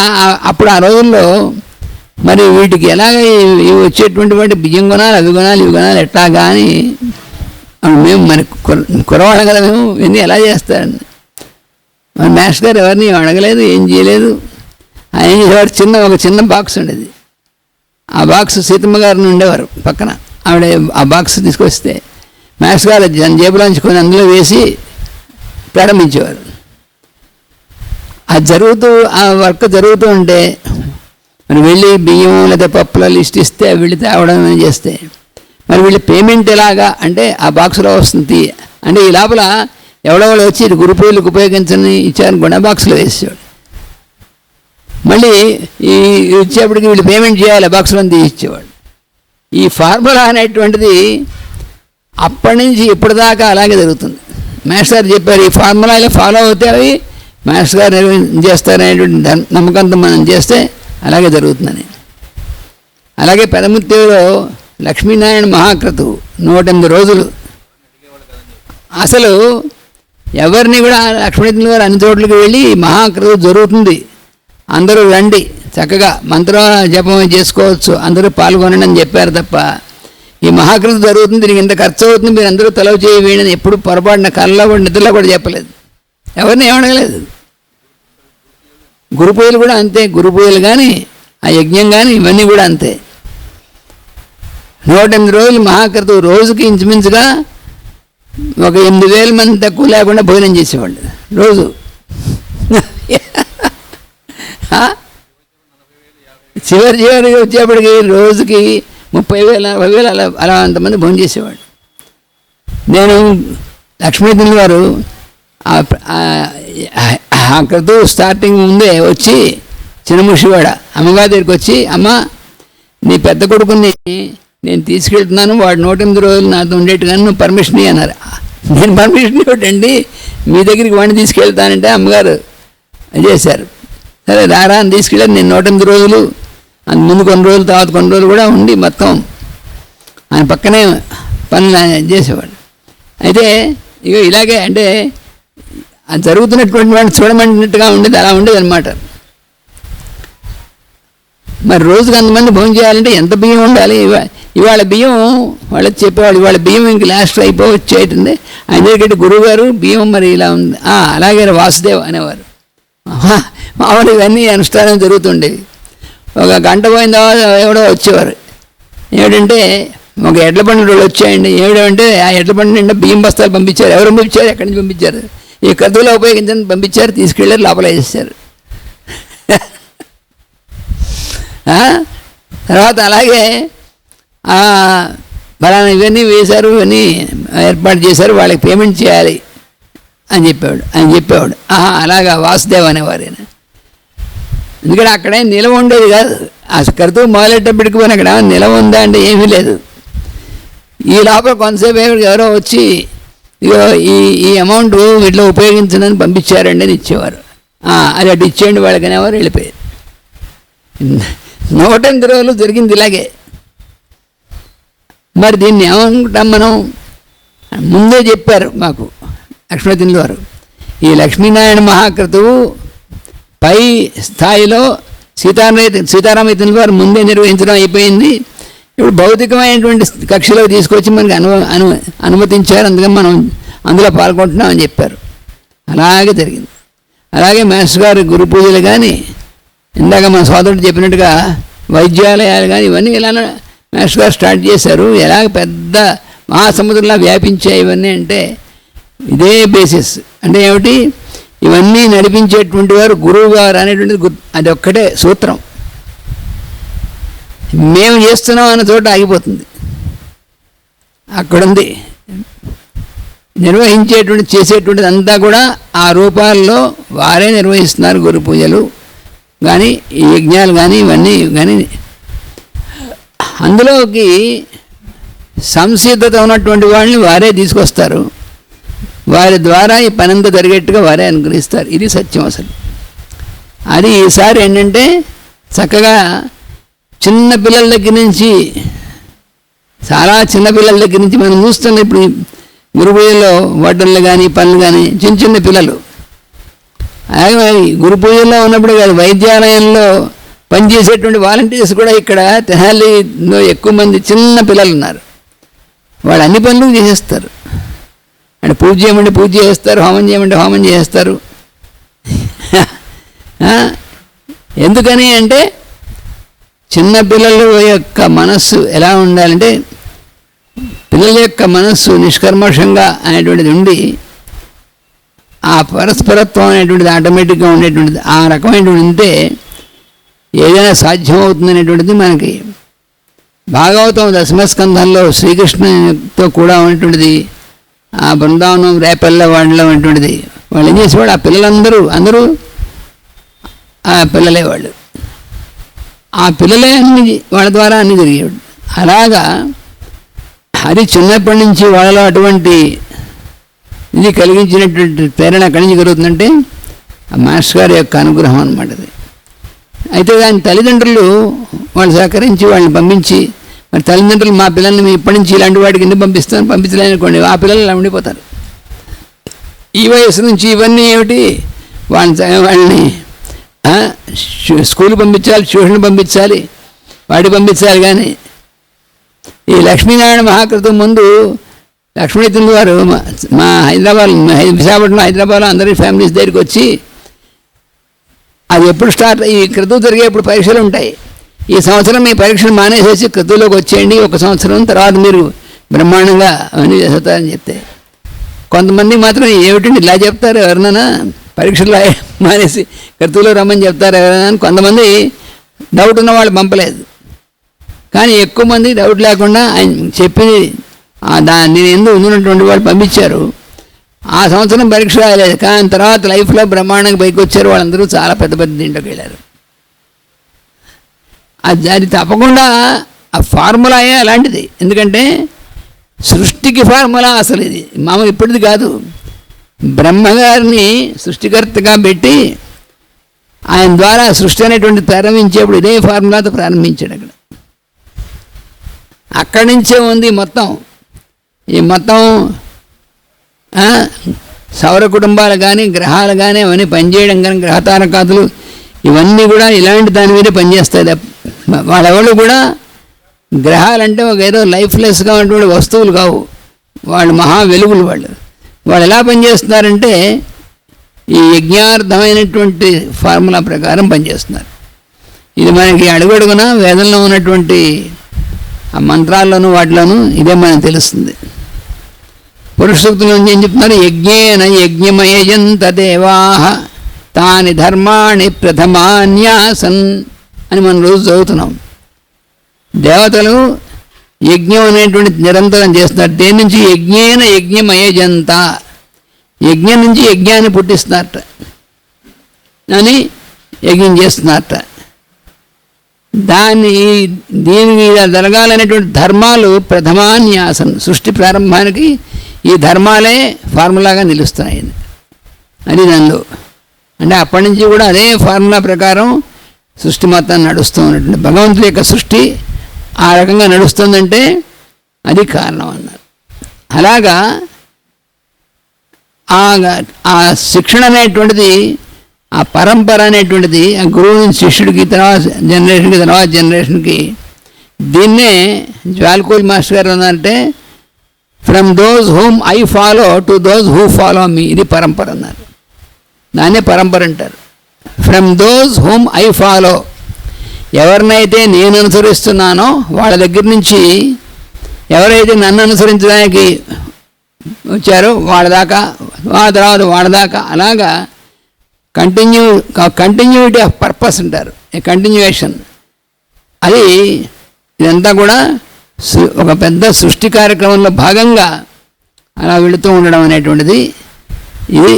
అప్పుడు ఆ రోజుల్లో మరి వీటికి ఎలాగ వచ్చేటువంటి వాటి బియ్యం కొనాలి, అవి కొనాలి, ఇవి కొనాలి ఎట్లా కానీ మేము మరి కురవాళ్ళం కదా, మేము ఇవన్నీ ఎలా చేస్తారండి. మరి మాస్టర్ గారు ఎవరిని అడగలేదు, ఏం చేయలేదు. ఆయన చేసేవాడు ఒక చిన్న బాక్స్ ఉండేది. ఆ బాక్స్ సీతమ్మ గారిని ఉండేవారు పక్కన. ఆవిడ ఆ బాక్స్ తీసుకొస్తే మాస్టర్ గారు జేబులోంచి కొన్ని అందులో వేసి ప్రారంభించేవారు. ఆ వర్క్ జరుగుతూ ఉంటే మరి వెళ్ళి బియ్యం లేదా పప్పుల లిస్ట్ ఇస్తే వెళ్ళి తేవడం చేస్తే మరి వీళ్ళు పేమెంట్ ఎలాగా అంటే ఆ బాక్స్లో వస్తుంది. అంటే ఈ లోపల ఎవడెవడు వచ్చి గురు పూజలకు ఉపయోగించని ఇచ్చారనుకోండి, ఆ బాక్స్లో వేసేవాడు. మళ్ళీ ఈ ఇచ్చేప్పటికి వీళ్ళు పేమెంట్ చేయాలి, బాక్స్లో తీసిచ్చేవాడు. ఈ ఫార్ములా అనేటువంటిది అప్పటి నుంచి ఇప్పటిదాకా అలాగే జరుగుతుంది. మాస్టర్ గారు చెప్పారు, ఈ ఫార్ములా ఇలా ఫాలో అవుతే అవి మాస్టర్ గారు చేస్తారనేటువంటి నమ్మకంతో మనం చేస్తే అలాగే జరుగుతుందని. అలాగే పెదముత్తేలో లక్ష్మీనారాయణ మహాక్రతువు 108 రోజులు అసలు ఎవరిని కూడా లక్ష్మీనారాయణ గారు అన్ని చోట్లకి వెళ్ళి మహాక్రతువు జరుగుతుంది, అందరూ రండి, చక్కగా మంత్ర జపం చేసుకోవచ్చు, అందరూ పాల్గొనండి అని చెప్పారు తప్ప ఈ మహాకృతి జరుగుతుంది, దీనికి ఇంత ఖర్చు అవుతుంది, మీరు అందరూ తలవ చేయి వేయని ఎప్పుడు పొరపాటున కళ్ళలో కూడా నిద్రలో కూడా చెప్పలేదు, ఎవరిని ఏమనగలేదు. గురు పూజలు కూడా అంతే, గురు పూజలు కానీ ఆ యజ్ఞం కానీ ఇవన్నీ కూడా అంతే. 108 రోజులు మహాకృతి, రోజుకి ఇంచుమించుగా ఒక 8,000 మంది తక్కువ లేకుండా భోజనం చేసేవాళ్ళు రోజు. చివరి వచ్చేప్పటికి రోజుకి 30,000 40,000 అలా అంతమంది భోజనం చేసేవాళ్ళు. నేను లక్ష్మీదేవి గారు ఆ క్రతువు స్టార్టింగ్ ముందే వచ్చి చిన్నముషివాడ అమ్మగారి దగ్గరికి వచ్చి, అమ్మ నీ పెద్ద కొడుకుని నేను తీసుకెళ్తున్నాను, వాడు 108 రోజులు నాతో ఉండేట్టుగాను నువ్వు పర్మిషన్ అన్నారు. నేను పర్మిషన్ ఇవ్వటండి, మీ దగ్గరికి వాడిని తీసుకెళ్తానంటే అమ్మగారు చేశారు. సరే రారా అని తీసుకెళ్ళారు. నేను 108 రోజులు అంత ముందు కొన్ని రోజులు, తర్వాత కొన్ని రోజులు కూడా ఉండి మొత్తం ఆయన పక్కనే పనులు చేసేవాడు. అయితే ఇక ఇలాగే అంటే అది జరుగుతున్నటువంటి వాడిని చూడమన్నట్టుగా ఉండేది, అలా ఉండేది అనమాట. మరి రోజుకి అంతమంది భోజనం చేయాలంటే ఎంత బియ్యం ఉండాలి? ఇవాళ బియ్యం వాళ్ళకి చెప్పేవాళ్ళు, ఇవాళ బియ్యం ఇంక లాస్ట్ అయిపోవచ్చేటుంది. ఆయన దగ్గర గురువు గారు బియ్యం మరి ఇలా ఉంది, అలాగే వాసుదేవ్ అనేవారు. మామూలు ఇవన్నీ అనుష్ఠానం జరుగుతుండేవి. ఒక గంట పోయిన తర్వాత ఎవడో వచ్చేవారు. ఏమిటంటే ఒక ఎడ్ల బండి వాళ్ళు వచ్చాయండి. ఏమిటంటే ఆ ఎడ్ల బండి నిండా బియ్యం బస్తాలు పంపించారు. ఎవరు పంపించారు, ఎక్కడి నుంచి పంపించారు? ఈ కథలో ఉపయోగించని పంపించారు, తీసుకెళ్ళారు, లోపల వేసేసారు. తర్వాత అలాగే ఫలానా ఇవన్నీ వేశారు, ఇవన్నీ ఏర్పాటు చేశారు, వాళ్ళకి పేమెంట్ చేయాలి అని చెప్పేవాడు. అలాగా వాసుదేవ్ అనేవారు. ఎందుకంటే అక్కడే నిలవ ఉండేది కాదు. ఆ కరువు మొదలెట్టప్పటికి పోయిన అక్కడ నిలవ ఉందా అంటే ఏమీ లేదు. ఈ లోపల కొంతసేపు ఎవరో వచ్చి ఇగో ఈ అమౌంట్ వీటిలో ఉపయోగించడానికి పంపించారండి అని ఇచ్చేవారు. అది అటు ఇచ్చేయండి వాళ్ళకి అనేవారు, వెళ్ళిపోయారు. 108 రోజులు జరిగింది ఇలాగే. మరి దీన్ని ఏమనుకుంటాం మనం? ముందే చెప్పారు మాకు లక్ష్మీదేవి వారు, ఈ లక్ష్మీనారాయణ మహాక్రతువు పై స్థాయిలో సీతారామయ్య వారు ముందే నిర్వహించడం అయిపోయింది. ఇప్పుడు భౌతికమైనటువంటి కక్షలో తీసుకొచ్చి మనకి అనుమతించారు, అందుకని మనం అందులో పాల్గొంటున్నాం అని చెప్పారు. అలాగే జరిగింది. అలాగే మాస్టర్ గారు గురు పూజలు కానీ, ఇందాక మన సోదరుడు చెప్పినట్టుగా వైద్యాలయాలు కానీ, ఇవన్నీ ఇలా మాస్టర్ గారు స్టార్ట్ చేశారు. ఎలాగ పెద్ద మహాసముద్రంలా వ్యాపించాయి ఇవన్నీ అంటే ఇదే బేసిస్. అంటే ఏమిటి? ఇవన్నీ నడిపించేటువంటి వారు గురువు గారు అనేటువంటిది, అది ఒక్కటే సూత్రం. మేము చేస్తున్నాం అన్న చోట ఆగిపోతుంది. అక్కడుంది నిర్వహించేటువంటి చేసేటువంటిది అంతా కూడా ఆ రూపాల్లో వారే నిర్వహిస్తున్నారు. గురు పూజలు కానీ, ఈ యజ్ఞాలు కానీ, ఇవన్నీ కానీ అందులోకి సంసిద్ధత ఉన్నటువంటి వాళ్ళని వారే తీసుకొస్తారు. వారి ద్వారా ఈ పనంతా జరిగేట్టుగా వారే అనుగ్రహిస్తారు. ఇది సత్యం అసలు. అది ఈసారి ఏంటంటే చక్కగా చిన్న పిల్లల దగ్గర నుంచి, చాలా చిన్నపిల్లల దగ్గర నుంచి మనం చూస్తున్నాం. ఇప్పుడు గురు పూజల్లో వడ్డళ్ళు కానీ, పనులు కానీ, చిన్న పిల్లలు అలాగే గురు పూజల్లో ఉన్నప్పుడు కాదు, వైద్యాలయంలో పనిచేసేటువంటి వాలంటీర్స్ కూడా ఇక్కడ తెనాలిలో ఎక్కువ మంది చిన్న పిల్లలు ఉన్నారు. వాళ్ళు అన్ని పనులు చేసేస్తారు. అంటే పూజ చేయమంటే పూజ చేస్తారు, హోమం చేయమంటే హోమం చేస్తారు. ఎందుకని అంటే చిన్నపిల్లల యొక్క మనస్సు ఎలా ఉండాలంటే, పిల్లల యొక్క మనస్సు నిష్కర్మషంగా అనేటువంటిది ఉండి, ఆ పరస్పరత్వం అనేటువంటిది ఆటోమేటిక్గా ఉండేటువంటిది, ఆ రకమైనటువంటి ఉంటే ఏదైనా సాధ్యమవుతుంది అనేటువంటిది మనకి భాగవతం దశమస్కంధంలో శ్రీకృష్ణునితో కూడా ఉన్నటువంటిది, ఆ బృందావనం రేపల్ల వాళ్ళలో ఉన్నటువంటిది. వాళ్ళు ఏం చేసేవాడు, ఆ పిల్లలందరూ ఆ పిల్లలే వాళ్ళు, ఆ పిల్లలే అన్ని వాళ్ళ ద్వారా అన్నీ జరిగేవాడు. అలాగా అది చిన్నప్పటి నుంచి వాళ్ళలో అటువంటి ఇది కలిగించినటువంటి ప్రేరణ ఎక్కడి నుంచి కలుగుతుందంటే ఆ మాస్టర్ గారి యొక్క అనుగ్రహం అన్నమాట అది. అయితే దాని తల్లిదండ్రులు వాళ్ళు సహకరించి వాళ్ళని పంపించి, మరి తల్లిదండ్రులు మా పిల్లల్ని ఇప్పటి నుంచి ఇలాంటి వాటికి ఎందుకు పంపించలేనుకోండి, ఆ పిల్లలు అలా ఉండిపోతారు. ఈ వయసు నుంచి ఇవన్నీ ఏమిటి, వాళ్ళని స్కూల్ పంపించాలి, ట్యూషన్ పంపించాలి, వాటి పంపించాలి. కానీ ఈ లక్ష్మీనారాయణ మహాకృతం ముందు లక్ష్మీదేవి వారు మా విశాఖపట్నం హైదరాబాద్లో అందరి ఫ్యామిలీస్ దగ్గరికి వచ్చి, అది ఎప్పుడు స్టార్ట్, ఈ క్రతువు జరిగేప్పుడు పరీక్షలు ఉంటాయి, ఈ సంవత్సరం మీ పరీక్షలు మానేసేసి క్రతువులోకి వచ్చేయండి, 1 సంవత్సరం తర్వాత మీరు బ్రహ్మాండంగా అవన్నీ చేస్తారని చెప్తే, కొంతమంది మాత్రం ఏమిటండి ఇలా చెప్తారు, ఎవరినైనా పరీక్షలు మానేసి క్రతువులో రమ్మని చెప్తారు ఎవరైనా అని కొంతమంది డౌట్ ఉన్న వాళ్ళు పంపలేదు. కానీ ఎక్కువ మంది డౌట్ లేకుండా ఆయన చెప్పి దాన్ని ఎందుకు ఉన్నటువంటి వాళ్ళు పంపించారు. ఆ సంవత్సరం పరీక్ష రాయలేదు, కానీ తర్వాత లైఫ్లో బ్రహ్మాండంగా పైకి వచ్చారు. వాళ్ళందరూ చాలా పెద్ద పెద్ద దీంట్లోకి వెళ్ళారు. అది తప్పకుండా ఆ ఫార్ములాయే అలాంటిది. ఎందుకంటే సృష్టికి ఫార్ములా అసలు ఇది మామూలు ఇప్పటిది కాదు. బ్రహ్మగారిని సృష్టికర్తగా పెట్టి ఆయన ద్వారా సృష్టి అనేటువంటి ప్రారంభించేప్పుడు ఇదే ఫార్ములాతో ప్రారంభించాడు. అక్కడి నుంచే ఉంది మొత్తం. ఈ మొత్తం సౌర కుటుంబాలు కానీ గ్రహాలు కానీ అవన్నీ పనిచేయడం కానీ గ్రహతారకాతులు ఇవన్నీ కూడా ఇలాంటి దాని మీదే పనిచేస్తాయి. వాళ్ళెవళ్ళు కూడా గ్రహాలంటే ఒక ఏదో లైఫ్లెస్గా ఉన్నటువంటి వస్తువులు కావు. వాళ్ళు మహా వెలుగులు. వాళ్ళు ఎలా పనిచేస్తున్నారంటే ఈ యజ్ఞార్థమైనటువంటి ఫార్ములా ప్రకారం పనిచేస్తున్నారు. ఇది మనకి అడుగడుగున వేదంలో ఉన్నటువంటి ఆ మంత్రాల్లోనూ వాటిలోనూ ఇదే మనకు తెలుస్తుంది. పురుషసూక్తుల నుంచి ఏం చెప్తున్నారు? యజ్ఞేన యజ్ఞమయజంత దేవాః తాని ధర్మాణి ప్రథమాన్యాసన్ అని మనం రోజు చదువుతున్నాం. దేవతలు యజ్ఞం అనేటువంటి నిరంతరం చేస్తున్నారు. దేని నుంచి? యజ్ఞేన యజ్ఞమయజంత, యజ్ఞం నుంచి యజ్ఞాన్ని పుట్టిస్తున్నారట అని యజ్ఞం చేస్తున్నారట. దీనికి జరగాలనేటువంటి ధర్మాలు ప్రథమాన్యాసన్, సృష్టి ప్రారంభానికి ఈ ధర్మాలే ఫార్ములాగా నిలుస్తున్నాయి. అది దానిలో అంటే అప్పటి నుంచి కూడా అదే ఫార్ములా ప్రకారం సృష్టి మొత్తం నడుస్తూ ఉన్నటువంటి భగవంతుడి యొక్క సృష్టి ఆ రకంగా నడుస్తుందంటే అది కారణం అన్నారు. అలాగా ఆ శిక్షణ అనేటువంటిది, ఆ పరంపర అనేటువంటిది ఆ గురువు నుంచి శిష్యుడికి, తర్వాత జనరేషన్కి దీన్నే జ్వాల్కూల్ మాస్టర్ గారు అన్నారంటే from those whom I follow to those who follow me, ఇది పరంపర అన్నారు. దాన్నే పరంపర అంటారు. From those whom I follow, ఎవరినైతే నేను అనుసరిస్తున్నానో వాళ్ళ దగ్గర నుంచి ఎవరైతే నన్ను అనుసరించడానికి వచ్చారో వాళ్ళ దాకా, వాళ్ళ తర్వాత వాళ్ళ దాకా, అలాగా కంటిన్యూటీ ఆఫ్ పర్పస్ అంటారు, కంటిన్యూయేషన్. అది ఇదంతా కూడా ఒక పెద్ద సృష్టి కార్యక్రమంలో భాగంగా అలా వెళుతూ ఉండడం అనేటువంటిది ఇది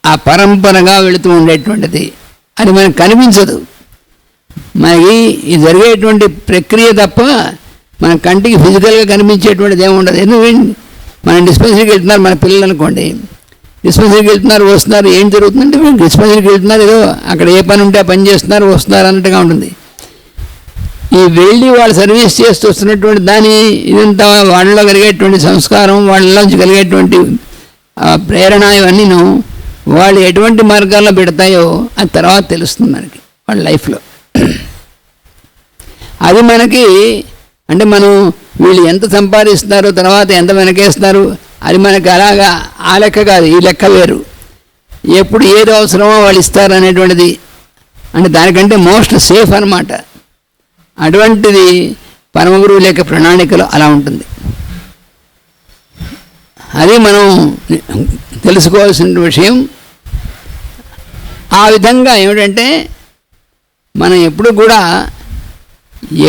ఆ పరంపరగా వెళుతూ ఉండేటువంటిది. అది మనకు కనిపించదు. మనకి ఈ జరిగేటువంటి ప్రక్రియ తప్ప మన కంటికి ఫిజికల్గా కనిపించేటువంటిది ఏమి ఉండదు. ఎందుకంటే మనం డిస్పెన్సరీకి వెళ్తున్నారు, మన పిల్లలు అనుకోండి, డిస్పెన్సరీకి వెళ్తున్నారు, వస్తున్నారు, ఏం జరుగుతుందంటే డిస్పెన్సరీకి వెళ్తున్నారు, ఏదో అక్కడ ఏ పని ఉంటే ఆ పని చేస్తున్నారు, వస్తున్నారు అన్నట్టుగా ఉంటుంది. ఈ వెళ్ళి వాళ్ళు సర్వీస్ చేస్తూ వస్తున్నటువంటి దాని ఇదంతా వాళ్ళలో కలిగేటువంటి సంస్కారం, వాళ్ళలోంచి కలిగేటువంటి ప్రేరణ ఇవన్నీను వాళ్ళు ఎటువంటి మార్గాల్లో పెడతాయో అది తర్వాత తెలుస్తుంది మనకి వాళ్ళ లైఫ్లో. అది మనకి అంటే మనం వీళ్ళు ఎంత సంపాదిస్తున్నారు, తర్వాత ఎంత వెనకేస్తున్నారు, అది మనకి అలాగా ఆ లెక్క కాదు, ఈ లెక్క వేరు. ఎప్పుడు ఏది అవసరమో వాళ్ళు ఇస్తారు అనేటువంటిది, అంటే దానికంటే మోస్ట్ సేఫ్ అన్నమాట. అటువంటిది పరమగురువుల యొక్క ప్రణాళికలో అలా ఉంటుంది. అది మనం తెలుసుకోవాల్సిన విషయం. ఆ విధంగా ఏమిటంటే మనం ఎప్పుడు కూడా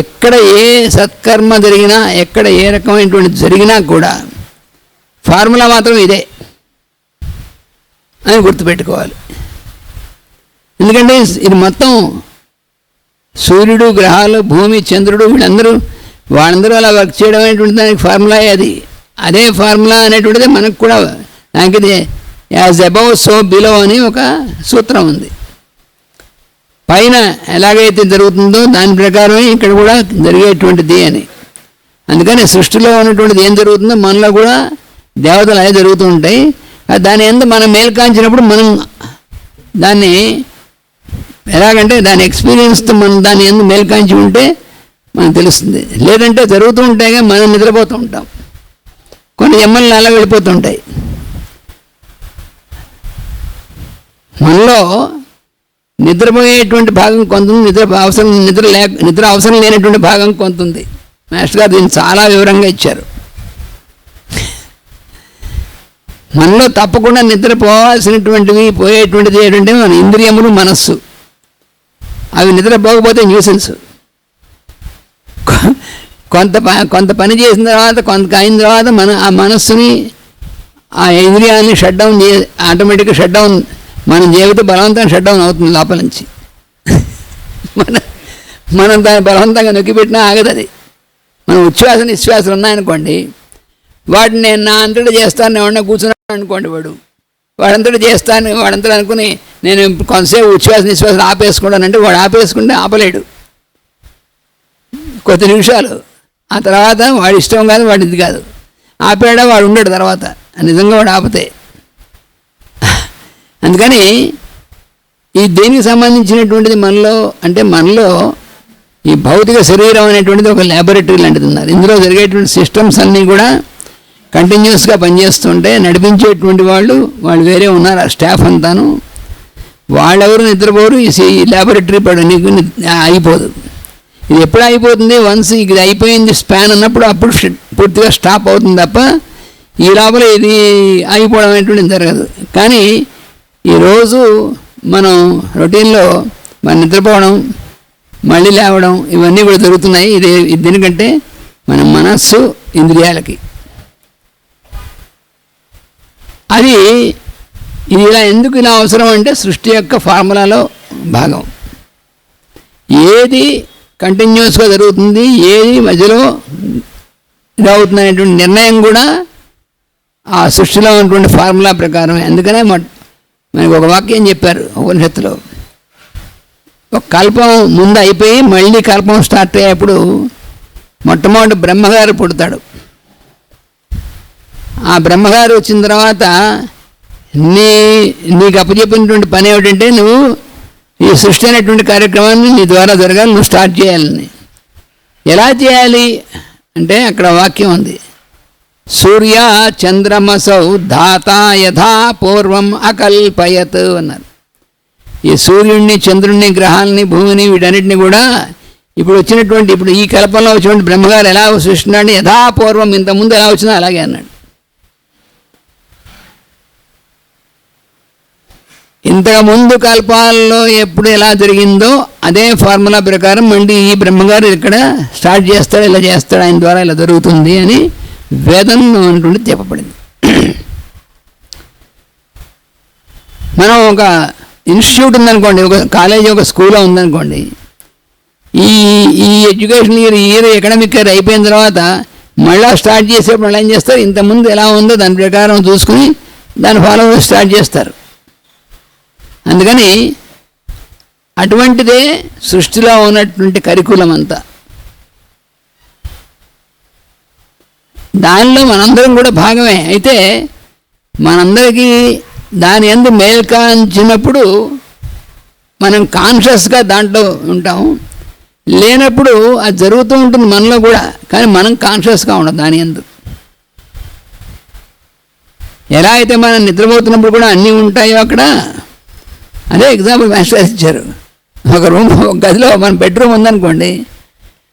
ఎక్కడ ఏ సత్కర్మ జరిగినా, ఎక్కడ ఏ రకమైనటువంటి జరిగినా కూడా ఫార్ములా మాత్రం ఇదే అని గుర్తుపెట్టుకోవాలి. ఎందుకంటే ఇది మొత్తం సూర్యుడు, గ్రహాలు, భూమి, చంద్రుడు వాళ్ళందరూ అలా వర్క్ చేయడం అనేటువంటి దానికి ఫార్ములా అది. అదే ఫార్ములా అనేటువంటిది మనకు కూడా దానికి ఇది యాజ్ అబౌవ్ సో బిలో అని ఒక సూత్రం ఉంది. పైన ఎలాగైతే జరుగుతుందో దాని ప్రకారమే ఇక్కడ కూడా జరిగేటువంటిది అని. అందుకని సృష్టిలో ఉన్నటువంటిది ఏం జరుగుతుందో మనలో కూడా దేవతలు అదే జరుగుతూ ఉంటాయి. దాని ఎంత మనం మేల్కాంచినప్పుడు మనం దాన్ని ఎలాగంటే దాని ఎక్స్పీరియన్స్తో మనం దాన్ని ఎందుకు మేల్కాంచి ఉంటే మనకు తెలుస్తుంది. లేదంటే జరుగుతూ ఉంటాయి కానీ మనం నిద్రపోతూ ఉంటాం. కొన్ని జన్మలు అలా వెళ్ళిపోతుంటాయి. మనలో నిద్రపోయేటువంటి భాగం కొంత ఉంది, నిద్ర అవసరం లేనటువంటి భాగం కొంత ఉంది. మాస్టర్ గారు దీన్ని చాలా వివరంగా ఇచ్చారు. మనలో తప్పకుండా నిద్రపోవాల్సినటువంటివి, పోయేటువంటిది ఏంటంటే మన ఇంద్రియములు, మనస్సు. అవి నిద్రపోకపోతే న్యూసెన్స్. కొంత పని చేసిన తర్వాత కొంత అయిన తర్వాత ఆ మనస్సుని ఆ ఇంద్రియాన్ని షట్ డౌన్ ఆటోమేటిక్గా షట్ డౌన్ మన జీవితం బలవంతంగా షట్ డౌన్ అవుతుంది లోపల నుంచి. మనం దాన్ని బలవంతంగా నొక్కిపెట్టినా ఆగదు అది. మనం ఉచ్ఛ్వాస నిశ్వాసాలు ఉన్నాయనుకోండి, వాటిని నేను నా అంతటా చేస్తాను ఎవడన్నా కూర్చున్నాను అనుకోండి, వాడంతటా చేస్తాను వాడంతటా అనుకుని నేను కొంతసేపు ఉచ్ఛ్వాస నిశ్వాసాలు ఆపేసుకుంటానంటే వాడు ఆపేసుకుంటే ఆపలేడు కొద్ది నిమిషాలు. ఆ తర్వాత వాడి ఇష్టం కాదు, వాడి ఇది కాదు, ఆపేడా వాడు ఉండడు తర్వాత నిజంగా వాడు ఆపితే. అందుకని ఈ దేనికి సంబంధించినటువంటిది మనలో అంటే మనలో ఈ భౌతిక శరీరం అనేటువంటిది ఒక ల్యాబొరేటరీ లాంటిది ఉన్నారు. ఇందులో జరిగేటువంటి సిస్టమ్స్ అన్నీ కూడా కంటిన్యూస్గా పనిచేస్తుంటే నడిపించేటువంటి వాళ్ళు వేరే ఉన్నారు. ఆ స్టాఫ్ అంతాను వాళ్ళెవరు నిద్రపోరు. ఈ ల్యాబొరేటరీ నీకు అయిపోదు. ఇది ఎప్పుడు అయిపోతుంది? వన్స్ ఇది అయిపోయింది స్పాన్ అన్నప్పుడు అప్పుడు పూర్తిగా స్టాప్ అవుతుంది తప్ప ఈ లోపల ఇది అయిపోవడం అనేటువంటిది జరగదు. కానీ ఈరోజు మనం రొటీన్లో మన నిద్రపోవడం మళ్ళీ లేవడం ఇవన్నీ కూడా జరుగుతున్నాయి. ఇది దేనికంటే మన మనస్సు ఇంద్రియాలకి. అది ఇది ఎందుకు ఇలా అవసరం అంటే సృష్టి యొక్క ఫార్ములాలో భాగం. ఏది కంటిన్యూస్గా జరుగుతుంది, ఏది మధ్యలో ఇదవుతుంది అనేటువంటి నిర్ణయం కూడా ఆ సృష్టిలో ఉన్నటువంటి ఫార్ములా ప్రకారమే. అందుకనే మనకు ఒక వాక్యం చెప్పారు ఉపనిషత్తులో, ఒక కల్పం ముందు అయిపోయి మళ్ళీ కల్పం స్టార్ట్ అయ్యేప్పుడు మొట్టమొదటి బ్రహ్మగారు పుడతాడు. ఆ బ్రహ్మగారు వచ్చిన తర్వాత నీకు అప్పచెప్పినటువంటి పని ఏమిటంటే నువ్వు ఈ సృష్టి అనేటువంటి కార్యక్రమాన్ని నీ ద్వారా జరగాలి, నువ్వు స్టార్ట్ చేయాలని. ఎలా చేయాలి అంటే అక్కడ వాక్యం ఉంది, సూర్య చంద్రమసౌ ధాత యథా పూర్వం అకల్పయత్ అన్నారు. ఈ సూర్యుడిని, చంద్రుడిని, గ్రహాలని, భూమిని వీటన్నిటిని కూడా ఇప్పుడు ఈ కల్పంలో వచ్చినటువంటి బ్రహ్మగారు ఎలా సృష్టించాడు, యథాపూర్వం ఇంతకుముందు ఎలా వచ్చినా అలాగే అన్నాడు. ఇంతకుముందు కల్పాల్లో ఎప్పుడు ఎలా జరిగిందో అదే ఫార్ములా ప్రకారం మళ్ళీ ఈ బ్రహ్మగారు ఇక్కడ స్టార్ట్ చేస్తాడు, ఇలా చేస్తాడు, ఆయన ద్వారా ఇలా జరుగుతుంది అని వేదంలో ఉన్నటువంటి చెప్పబడింది. మనం ఒక ఇన్స్టిట్యూట్ ఉందనుకోండి, ఒక కాలేజీ, ఒక స్కూల్లో ఉందనుకోండి, ఈ ఎడ్యుకేషన్ ఇయర్ ఎకడమిక్ ఇయర్ అయిపోయిన తర్వాత మళ్ళీ స్టార్ట్ చేసేప్పుడు మళ్ళీ ఏం చేస్తారు, ఇంతకుముందు ఎలా ఉందో దాని ప్రకారం చూసుకుని దాని ఫాలో స్టార్ట్ చేస్తారు. అందుకని అటువంటిదే సృష్టిలో ఉన్నటువంటి కరికులం అంతా. దానిలో మనందరం కూడా భాగమే. అయితే మనందరికీ దాని యందు మేల్కాంచినప్పుడు మనం కాన్షియస్గా దాంట్లో ఉంటాం, లేనప్పుడు అది జరుగుతూ ఉంటుంది మనలో కూడా, కానీ మనం కాన్షియస్గా ఉండదు దాని యందు. ఎలా అయితే మనం నిద్రపోతున్నప్పుడు కూడా అన్నీ ఉంటాయో అక్కడ, అదే ఎగ్జాంపుల్ మాస్టర్ ఇచ్చారు. ఒక గదిలో మన బెడ్రూమ్ ఉందనుకోండి,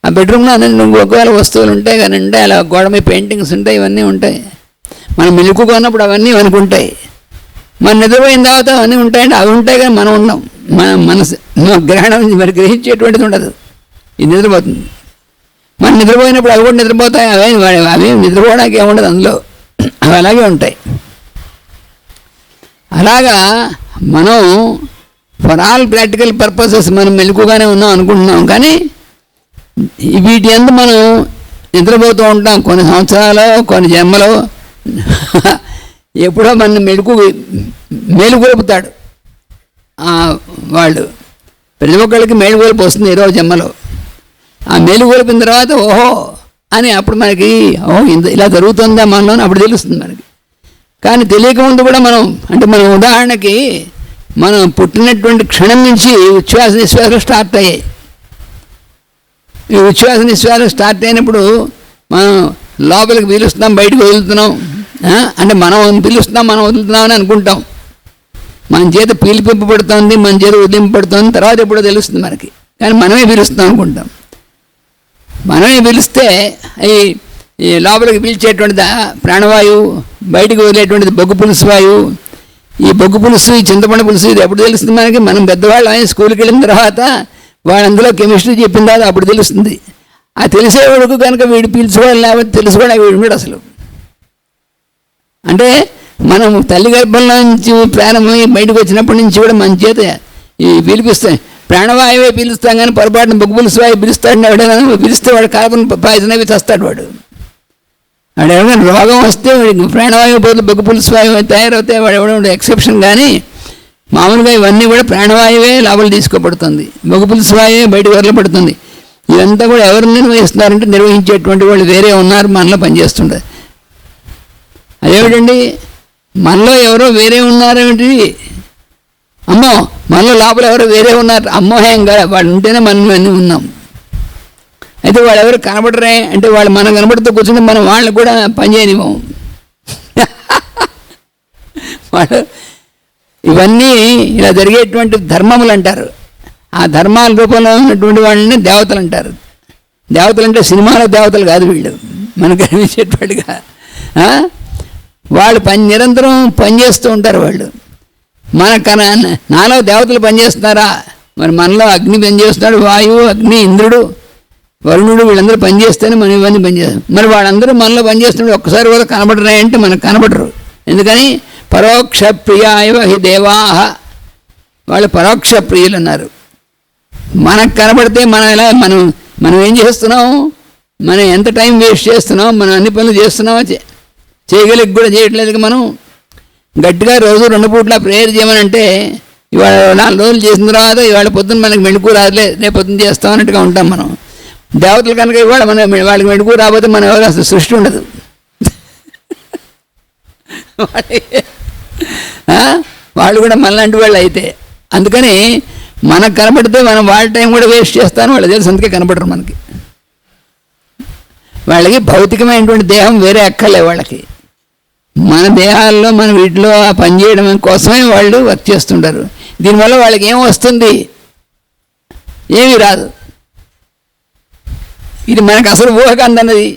ఆ బెడ్రూమ్లో అన్నీ ఒకవేళ వస్తువులు ఉంటాయి కానీ ఉంటాయి, అలా గోడ మీద పెయింటింగ్స్ ఉంటాయి, ఇవన్నీ ఉంటాయి. మనం మెలుకున్నప్పుడు అవన్నీ మనకు ఉంటాయి. మన నిద్రపోయిన తర్వాత అవన్నీ ఉంటాయండి, అవి ఉంటాయి కానీ మనం ఉన్నాం. మన మనసు గ్రహణం మరి గ్రహించేటువంటిది ఉండదు, ఇది నిద్రపోతుంది. మనం నిద్రపోయినప్పుడు అవి కూడా నిద్రపోతాయి, అవి నిద్రపోవడానికి ఏముండదు అందులో, అవి అలాగే ఉంటాయి. అలాగా మనం ఫర్ ఆల్ ప్రాక్టికల్ పర్పసెస్ మనం మెలకుగానే ఉన్నాం అనుకుంటున్నాం, కానీ వీటి యందు మనం నిద్రపోతూ ఉంటాం. కొన్ని సంవత్సరాలు, కొన్ని జన్మలో ఎప్పుడో మన మేలుకొలుపుతాడు వాళ్ళు. ప్రతి ఒక్కళ్ళకి మేలుకొలుపు వస్తుంది ఏదో జన్మలో. ఆ మేలుకొలిపిన తర్వాత ఓహో అని అప్పుడు మనకి ఇలా జరుగుతుందా మనలో అప్పుడు తెలుస్తుంది మనకి. కానీ తెలియకముందు కూడా మనం ఉదాహరణకి మనం పుట్టినటువంటి క్షణం నుంచి ఉచ్ఛ్వాస నిశ్వాసాలు స్టార్ట్ అయ్యాయి. ఈ ఉచ్ఛ్వాస నిశ్వాసాలు స్టార్ట్ అయినప్పుడు మనం లోపలికి పీలుస్తున్నాం, బయటకు వదులుతున్నాం. అంటే మనం పిలుస్తున్నాం, మనం వదులుతున్నాం అని అనుకుంటాం. మన చేత పీలిపింపబడుతుంది, మన చేత వదిలింపబడుతుంది, తర్వాత ఎప్పుడో తెలుస్తుంది మనకి. కానీ మనమే పిలుస్తున్నాం అనుకుంటాం. మనమే పిలిస్తే ఈ లోపలికి పీల్చేటువంటిది ప్రాణవాయువు, బయటకు వదిలేటువంటిది బొగ్గు పులుసు వాయువు. ఈ బొగ్గు పులుసు, ఈ చింతపండు పులుసు ఇది ఎప్పుడు తెలుస్తుంది మనకి? మనం పెద్దవాళ్ళు స్కూల్కి వెళ్ళిన తర్వాత వాళ్ళు అందులో కెమిస్ట్రీ చెప్పిన తర్వాత అప్పుడు తెలుస్తుంది. ఆ తెలిసేవాడుకు కనుక వీడు పిలుచుకోవాలి, లేకపోతే తెలుసుకోవడం వీడు ఉన్నాడు అసలు. అంటే మనం తల్లి గర్భంలో నుంచి ప్రారంభమై బయటకు వచ్చినప్పటి నుంచి కూడా మన చేత ఈ పిలిపిస్తాం, ప్రాణవాయువే పిలుస్తాం కానీ పొరపాటున బొగ్గుపులుసు వాయువు పిలుస్తాడు. ఎవడైనా పిలిస్తే వాడు కార్బన్ పాయిజన్ అవి చస్తాడు వాడు. వాడు ఎవరైనా రోగం వస్తే వాడికి ప్రాణవాయువు బదులు బొగ్గుపులుసు వాయువు తయారవుతాయి, వాడు ఎవడో ఎక్సెప్షన్. కానీ మామూలుగా ఇవన్నీ కూడా ప్రాణవాయువే లోపల తీసుకోబడుతుంది, బొగ్గుపులుసు వాయువే బయటకు వదలబడుతుంది. ఇదంతా కూడా ఎవరు నిర్వహిస్తున్నారంటే నిర్వహించేటువంటి వాళ్ళు వేరే ఉన్నారు, మనలో పనిచేస్తుంటారు. అదేమిటండి, మనలో ఎవరో వేరే ఉన్నారేమిటి? అమ్మో మనలో లోపల ఎవరో వేరే ఉన్నారు, అమ్మోహంగా వాళ్ళు ఉంటేనే మనం అన్నీ ఉన్నాం. అయితే వాళ్ళు ఎవరు కనబడరే అంటే వాళ్ళు మనం కనబడుతూ కూర్చుంటే మనం వాళ్ళని కూడా పనిచేయనివ్వము. వాళ్ళు ఇవన్నీ ఇలా జరిగేటువంటి ధర్మములు అంటారు. ఆ ధర్మాల రూపంలో ఉన్నటువంటి వాళ్ళని దేవతలు అంటారు. దేవతలు అంటే సినిమాలో దేవతలు కాదు, వీళ్ళు మనకు కనిపించేటట్టుగా వాళ్ళు నిరంతరం పనిచేస్తూ ఉంటారు. వాళ్ళు నాలో దేవతలు పనిచేస్తున్నారా? మరి మనలో అగ్ని పనిచేస్తున్నాడు, వాయువు, అగ్ని, ఇంద్రుడు, వరుణుడు, వీళ్ళందరూ పనిచేస్తేనే మనం ఇవన్నీ పనిచేస్తాం. మరి వాళ్ళందరూ మనలో పనిచేస్తున్నాడు, ఒక్కసారి కూడా కనబడరాయంటే మనకు కనబడరు. ఎందుకని? పరోక్ష ప్రియాయవ హి దేవాహ, వాళ్ళు పరోక్ష ప్రియులు అన్నారు. మనకు కనబడితే మనం ఎలా మనం ఏం చేస్తున్నాం, మనం ఎంత టైం వేస్ట్ చేస్తున్నాం, మనం అన్ని పనులు చేస్తున్నామో చేయగలిగి కూడా చేయట్లేదు. మనం గట్టిగా రోజు 2 పూట్ల ప్రేయర్ చేయమనంటే ఇవాళ 4 రోజులు చేసిన తర్వాత ఇవాళ పొద్దున్న మనకి మెళుకు రాదులే, రేపు పొద్దున్న చేస్తాం అన్నట్టుగా ఉంటాం మనం. దేవతలు కనుక ఇవాళ వాళ్ళకి మెళుకు రాకపోతే మనం ఎవరు అసలు సృష్టి ఉండదు. వాళ్ళు కూడా మనలాంటి వాళ్ళు అయితే. అందుకని మనకు కనబడితే మనం వాళ్ళ టైం కూడా వేస్ట్ చేస్తాను, వాళ్ళు తెలుసు, అందుకే కనబడరు మనకి. వాళ్ళకి భౌతికమైనటువంటి దేహం వేరే అక్కర్లే వాళ్ళకి. మన దేహాల్లో మన వీటిలో ఆ పని చేయడం కోసమే వాళ్ళు వర్క్ చేస్తుంటారు. దీనివల్ల వాళ్ళకి ఏం వస్తుంది? ఏమీ రాదు. ఇది మనకు అసలు ఊహకు అందన్నది.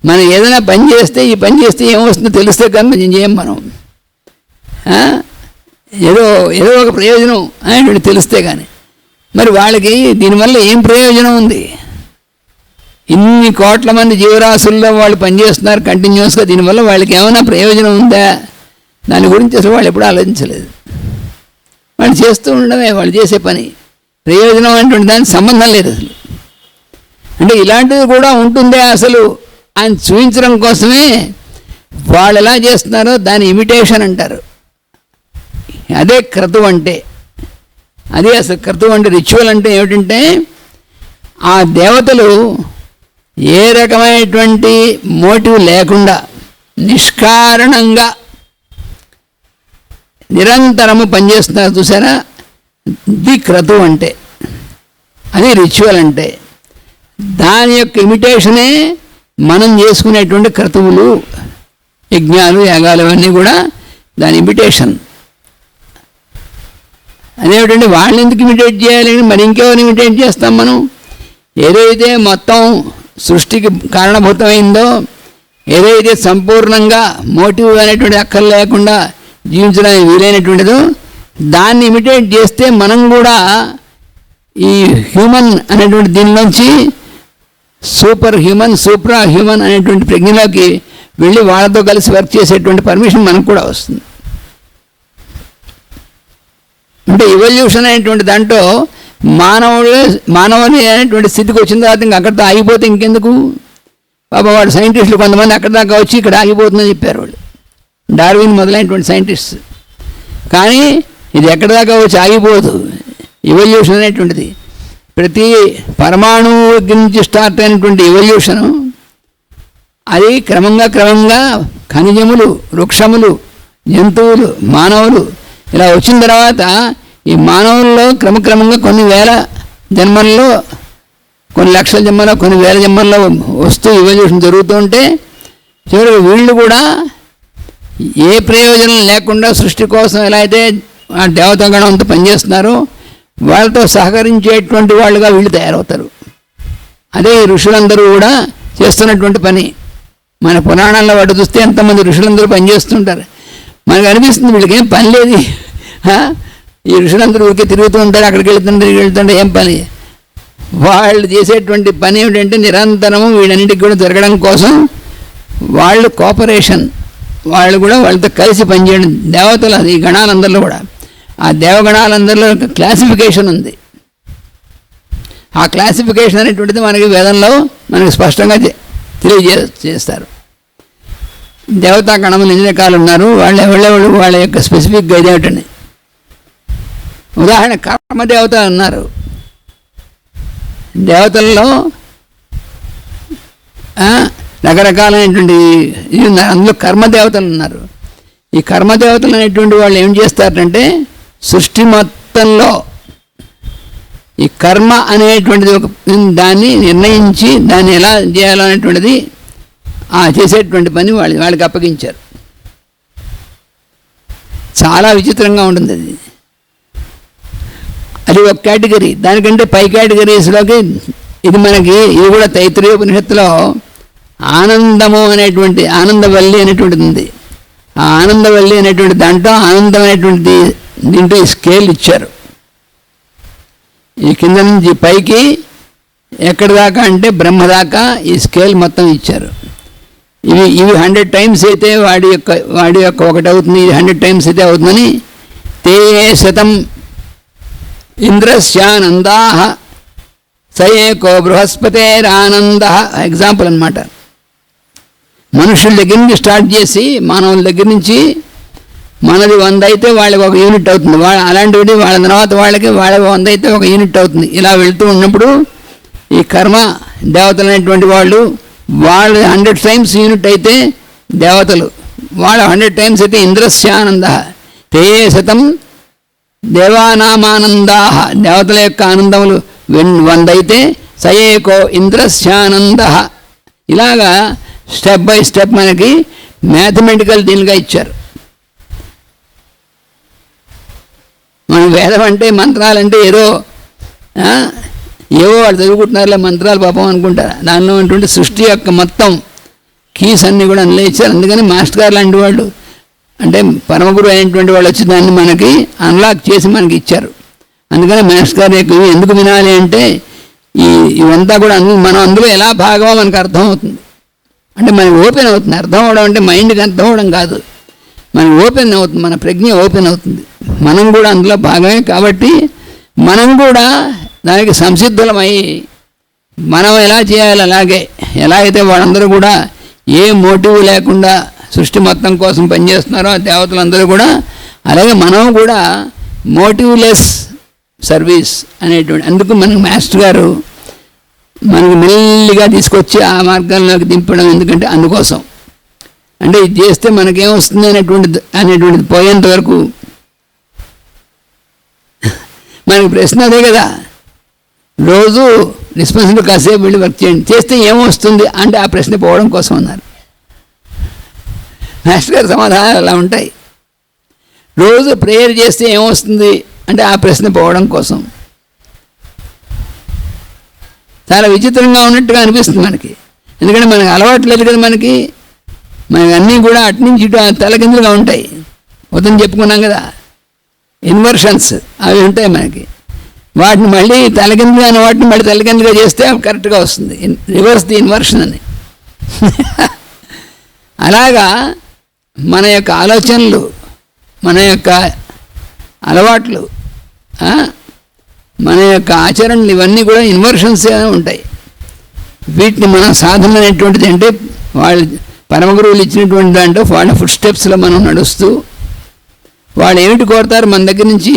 మనం ఏదైనా పని చేస్తే ఈ పని చేస్తే ఏమొస్తుందో తెలిస్తే కానీ మనం చేయం. మనం ఏదో ఒక ప్రయోజనం అనేటువంటి తెలిస్తే కానీ. మరి వాళ్ళకి దీనివల్ల ఏం ప్రయోజనం ఉంది? ఇన్ని కోట్ల మంది జీవరాశుల్లో వాళ్ళు పనిచేస్తున్నారు కంటిన్యూస్గా, దీనివల్ల వాళ్ళకి ఏమైనా ప్రయోజనం ఉందా? దాని గురించి అసలు వాళ్ళు ఎప్పుడూ ఆలోచించలేదు. వాళ్ళు చేస్తూ ఉండడమే వాళ్ళు చేసే పని. ప్రయోజనం అనేటువంటి దానికి సంబంధం లేదు అసలు. అంటే ఇలాంటిది కూడా ఉంటుందే అసలు అని చూపించడం కోసమే వాళ్ళు ఎలా చేస్తున్నారో దాని ఇమిటేషన్ అంటారు. అదే క్రతువు అంటే. అదే అసలు క్రతువు అంటే, రిచువల్ అంటే ఏమిటంటే ఆ దేవతలు ఏ రకమైనటువంటి మోటివ్ లేకుండా నిష్కారణంగా నిరంతరము పనిచేస్తున్నారు చూసారా, ఇది క్రతువు అంటే, అది రిచువల్ అంటే. దాని యొక్క ఇమిటేషనే మనం చేసుకునేటువంటి క్రతువులు, యజ్ఞాలు, యాగాలు అవన్నీ కూడా దాని ఇమిటేషన్. అదేమిటంటే వాళ్ళని ఎందుకు ఇమిటేట్ చేయాలి, మరి ఇంకెవరిని ఇమిటేట్ చేస్తాం మనం? ఏదైతే మొత్తం సృష్టికి కారణభూతమైందో, ఏదైతే సంపూర్ణంగా మోటివ్ అనేటువంటి అక్కలు లేకుండా జీవించడానికి వీలైనటువంటిదో దాన్ని ఇమిటేట్ చేస్తే మనం కూడా ఈ హ్యూమన్ అనేటువంటి దీనిలోంచి సూపర్ హ్యూమన్, సూప్రా హ్యూమన్ అనేటువంటి ప్రజ్ఞలోకి వెళ్ళి వాళ్ళతో కలిసి వర్క్ చేసేటువంటి పర్మిషన్ మనకు కూడా వస్తుంది. అంటే ఎవల్యూషన్ అనేటువంటి దాంట్లో మానవుని అనేటువంటి స్థితికి వచ్చిన తర్వాత ఇంకా అక్కడితో ఆగిపోతే ఇంకెందుకు? పాప వాడు సైంటిస్టులు కొంతమంది అక్కడి దాకా వచ్చి ఇక్కడ ఆగిపోతుందని చెప్పారు వాళ్ళు, డార్విన్ మొదలైనటువంటి సైంటిస్ట్. కానీ ఇది ఎక్కడి దాకా వచ్చి ఆగిపోదు. ఎవల్యూషన్ అనేటువంటిది ప్రతి పరమాణువు నుంచి స్టార్ట్ అయినటువంటి ఎవల్యూషను అది క్రమంగా ఖనిజములు, వృక్షములు, జంతువులు, మానవులు ఇలా వచ్చిన తర్వాత ఈ మానవుల్లో క్రమక్రమంగా కొన్ని వేల జన్మల్లో, కొన్ని లక్షల జన్మల్లో, కొన్ని వేల జన్మల్లో వస్తూ ఎవల్యూషన్ జరుగుతూ ఉంటే చివరికి వీళ్ళు కూడా ఏ ప్రయోజనం లేకుండా సృష్టి కోసం ఎలా అయితే ఆ దేవతాగణంతో పనిచేస్తున్నారో వాళ్ళతో సహకరించేటువంటి వాళ్ళుగా వీళ్ళు తయారవుతారు. అదే ఋషులందరూ కూడా చేస్తున్నటువంటి పని. మన పురాణాల్లో వాటి చూస్తే ఎంతమంది ఋషులందరూ పనిచేస్తుంటారు. మనకు అనిపిస్తుంది వీళ్ళకి ఏం పని లేదు, ఈ ఋషులందరూ ఊరికే తిరుగుతూ ఉంటారు, అక్కడికి వెళ్తుంటే ఏం పని. వాళ్ళు చేసేటువంటి పని ఏమిటంటే నిరంతరము వీడన్నిటికి కూడా జరగడం కోసం వాళ్ళు కోఆపరేషన్, వాళ్ళు కూడా వాళ్ళతో కలిసి పనిచేయడం. దేవతలు అది గణాలందరిలో కూడా, ఆ దేవగణాలందరిలో ఒక క్లాసిఫికేషన్ ఉంది. ఆ క్లాసిఫికేషన్ అనేటువంటిది మనకి వేదంలో మనకి స్పష్టంగా తెలియజేస్తారు. దేవతా గణములు ఎన్ని రకాలు ఉన్నారు, వాళ్ళు ఎవరెవరు, వాళ్ళ యొక్క స్పెసిఫిక్గా ఇదేమిటండి. ఉదాహరణ కర్మదేవత ఉన్నారు. దేవతల్లో రకరకాలైనటువంటి ఇది ఉన్నారు, అందులో కర్మదేవతలు ఉన్నారు. ఈ కర్మదేవతలు అనేటువంటి వాళ్ళు ఏం చేస్తారంటే సృష్టి మొత్తంలో ఈ కర్మ అనేటువంటిది ఒక దాన్ని నిర్ణయించి దాన్ని ఎలా చేయాలనేటువంటిది చేసేటువంటి పని వాళ్ళకి అప్పగించారు. చాలా విచిత్రంగా ఉంటుంది అది. అది ఒక కేటగిరీ. దానికంటే పై కేటగిరీస్లోకి ఇది కూడా తైత్రీయోపనిషత్తులో ఆనందము అనేటువంటి ఆనందవల్లి అనేటువంటిది ఉంది. ఆ ఆనందవల్లి అనేటువంటి దాంట్లో ఆనందం అనేటువంటి దీంట్లో ఈ స్కేల్ ఇచ్చారు. ఈ కింద నుంచి పైకి ఎక్కడి దాకా అంటే బ్రహ్మ దాకా ఈ స్కేల్ మొత్తం ఇచ్చారు. ఇవి 100 times అయితే వాడి యొక్క ఒకటి అవుతుంది, ఇది 100 times అయితే అవుతుందని. తే శతం ఇంద్రస్యానందా సయేకో బృహస్పతేరానంద ఎగ్జాంపుల్ అనమాట. మనుషుల దగ్గర నుంచి స్టార్ట్ చేసి మానవుల దగ్గర నుంచి మనది 100 అయితే వాళ్ళకి 1 యూనిట్ అవుతుంది. అలాంటివి వాళ్ళ తర్వాత వాళ్ళకి 100 అయితే 1 యూనిట్ అవుతుంది. ఇలా వెళ్తూ ఉన్నప్పుడు ఈ కర్మ దేవతలు అనేటువంటి వాళ్ళు 100 times యూనిట్ అయితే దేవతలు, వాళ్ళు 100 times అయితే ఇంద్రస్యానంద. తే శతం దేవానామానందా, దేవతల యొక్క ఆనందములు 100 అయితే సయేకో ఇంద్రస్యానంద. ఇలాగా స్టెప్ బై స్టెప్ మనకి మ్యాథమెటికల్ దీనిగా ఇచ్చారు. మన వేదం అంటే మంత్రాలంటే ఏవో వాళ్ళు చదువుకుంటున్నారులే మంత్రాలు పాపం అనుకుంటారు. దానిలో ఉన్నటువంటి సృష్టి యొక్క మొత్తం కీస్ అన్నీ కూడా అందులో ఇచ్చారు. అందుకని మాస్టర్ గారు లాంటి వాళ్ళు అంటే పరమగురు అయినటువంటి వాళ్ళు వచ్చి దాన్ని మనకి అన్లాక్ చేసి మనకి ఇచ్చారు. అందుకని మాస్టర్ గారి యొక్క ఎందుకు వినాలి అంటే ఇవంతా కూడా మనం అందులో ఎలా భాగమో మనకు అర్థమవుతుంది. అంటే మనకి ఓపెన్ అవుతుంది. అర్థం అవడం అంటే మైండ్కి అర్థం అవడం కాదు, మనకి ఓపెన్ అవుతుంది, మన ప్రజ్ఞ ఓపెన్ అవుతుంది. మనం కూడా అందులో భాగమే కాబట్టి మనం కూడా దానికి సంసిద్ధులమై మనం ఎలా చేయాలి అలాగే ఎలా అయితే వాళ్ళందరూ కూడా ఏ మోటివ్ లేకుండా సృష్టి మొత్తం కోసం పనిచేస్తున్నారో ఆ దేవతలందరూ కూడా అలాగే మనం కూడా మోటివ్లెస్ సర్వీస్ అనేటువంటి. అందుకు మనకు మాస్టర్ గారు మనకి మెల్లిగా తీసుకొచ్చి ఆ మార్గాల్లోకి దింపడం. ఎందుకంటే అందుకోసం అంటే ఇది చేస్తే మనకేమొస్తుంది అనేటువంటిది పోయేంత వరకు మనకి ప్రశ్న అదే కదా. రోజు రెస్పాన్సిబుల్ కాసేపు వెళ్ళి వర్క్ చేయండి, చేస్తే ఏమొస్తుంది అంటే ఆ ప్రశ్న పోవడం కోసం అన్నారు. మాస్టర్ గారి సమాధానాలు అలా ఉంటాయి. రోజు ప్రేయర్ చేస్తే ఏమొస్తుంది అంటే ఆ ప్రశ్న పోవడం కోసం. చాలా విచిత్రంగా ఉన్నట్టుగా అనిపిస్తుంది మనకి. ఎందుకంటే మనకు అలవాటు లేదు కదా, మనకి అన్నీ కూడా అటు నుంచి ఇటు తలకిందులుగా ఉంటాయి. ఉదయం చెప్పుకున్నాం కదా, ఇన్వర్షన్స్ అవి ఉంటాయి మనకి. వాటిని మళ్ళీ తలకిందుగా వాటిని మళ్ళీ తలకిందుగా చేస్తే కరెక్ట్గా వస్తుంది. రివర్స్ ది ఇన్వర్షన్ అని. అలాగా మన యొక్క ఆలోచనలు, మన యొక్క అలవాట్లు, మన యొక్క ఆచరణలు ఇవన్నీ కూడా ఇన్వర్షన్స్ ఉంటాయి. వీటిని మనం సాధన అనేటువంటిది అంటే వాళ్ళు పరమగురువులు ఇచ్చినటువంటి దాంట్లో వాళ్ళ ఫుట్ స్టెప్స్లో మనం నడుస్తూ వాళ్ళు ఏమిటి కోరుతారు మన దగ్గర నుంచి.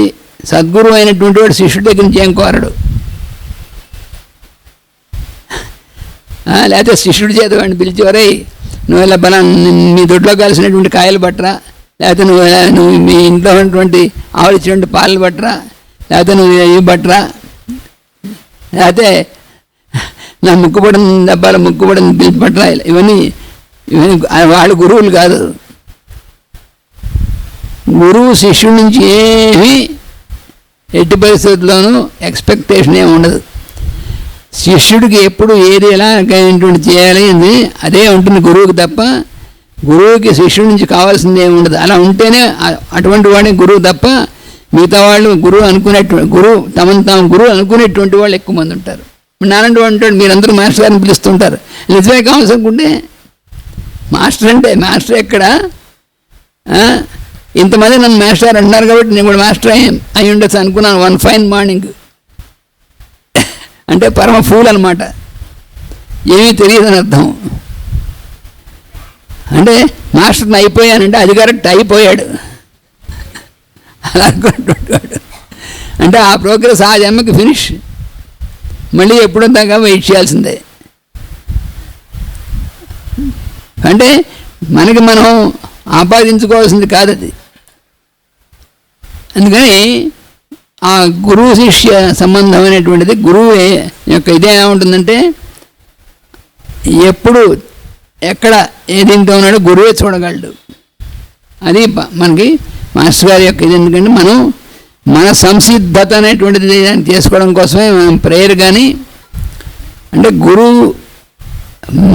సద్గురువు అయినటువంటి వాడు శిష్యుడి దగ్గర నుంచి ఏం కోరడు. లేకపోతే శిష్యుడి చేత వాడిని పిలిచి వరే నువ్వు ఇలా మీ దొడ్లో కాల్సినటువంటి కాయలు పట్టరా, లేకపోతే నువ్వు మీ ఇంట్లో ఉన్నటువంటి ఆవులిచ్చినటువంటి పాలు పట్టరా, లేకపోతే నువ్వు ఇవి పట్టరా, లేకపోతే నా ముక్కుపడిన డబ్బాల ముక్కుపడిన పిలిచి పట్టరా. ఇవన్నీ వాళ్ళు గురువులు కాదు. గురువు శిష్యుడి నుంచి ఏమీ ఎట్టి పరిస్థితుల్లోనూ ఎక్స్పెక్టేషన్ ఏమి ఉండదు. శిష్యుడికి ఎప్పుడు ఏది ఎలాగైనటువంటి చేయాలి అని అదే ఉంటుంది గురువుకి తప్ప గురువుకి శిష్యుడి నుంచి కావాల్సింది ఏమి ఉండదు. అలా ఉంటేనే అటువంటి వాడే గురువు తప్ప మిగతా వాళ్ళు గురువు అనుకునేటువంటి తమను తాము గురువు అనుకునేటువంటి వాళ్ళు ఎక్కువ మంది ఉంటారు. నానంటూ అంటాడు, మీరందరూ మాస్టర్ గారిని పిలుస్తుంటారు. నిజమే కావాల్సి అనుకుంటే మాస్టర్ అంటే మాస్టర్ ఎక్కడ? ఇంతమంది నన్ను మాస్టర్ అంటున్నారు కాబట్టి నేను కూడా మాస్టర్ అయి ఉండొచ్చు అనుకున్నాను వన్ ఫైన్ మార్నింగ్. అంటే పరమ ఫూల్ అనమాట, ఏమీ తెలియదని అర్థం. అంటే మాస్టర్ని అయిపోయానంటే అది కరెక్ట్, అయిపోయాడు అలా అనుకుంటుంటాడు. అంటే ఆ ప్రోగ్రెస్ ఆ జన్మకి ఫినిష్, మళ్ళీ ఎప్పుడో దాకా వెయిట్ చేయాల్సిందే. అంటే మనకి మనం ఆపాదించుకోవాల్సింది కాదు అది. అందుకని ఆ గురువు శిష్య సంబంధం అనేటువంటిది గురువు యొక్క ఇదేముంటుందంటే ఎప్పుడు ఎక్కడ ఏదింటూ ఉన్నాడో గురువే చూడగలడు. అది మనకి మాస్టర్ గారి యొక్క ఇది. ఎందుకంటే మనం మన సంసిద్ధత అనేటువంటిది చేసుకోవడం కోసమే మనం ప్రేయర్ కానీ, అంటే గురువు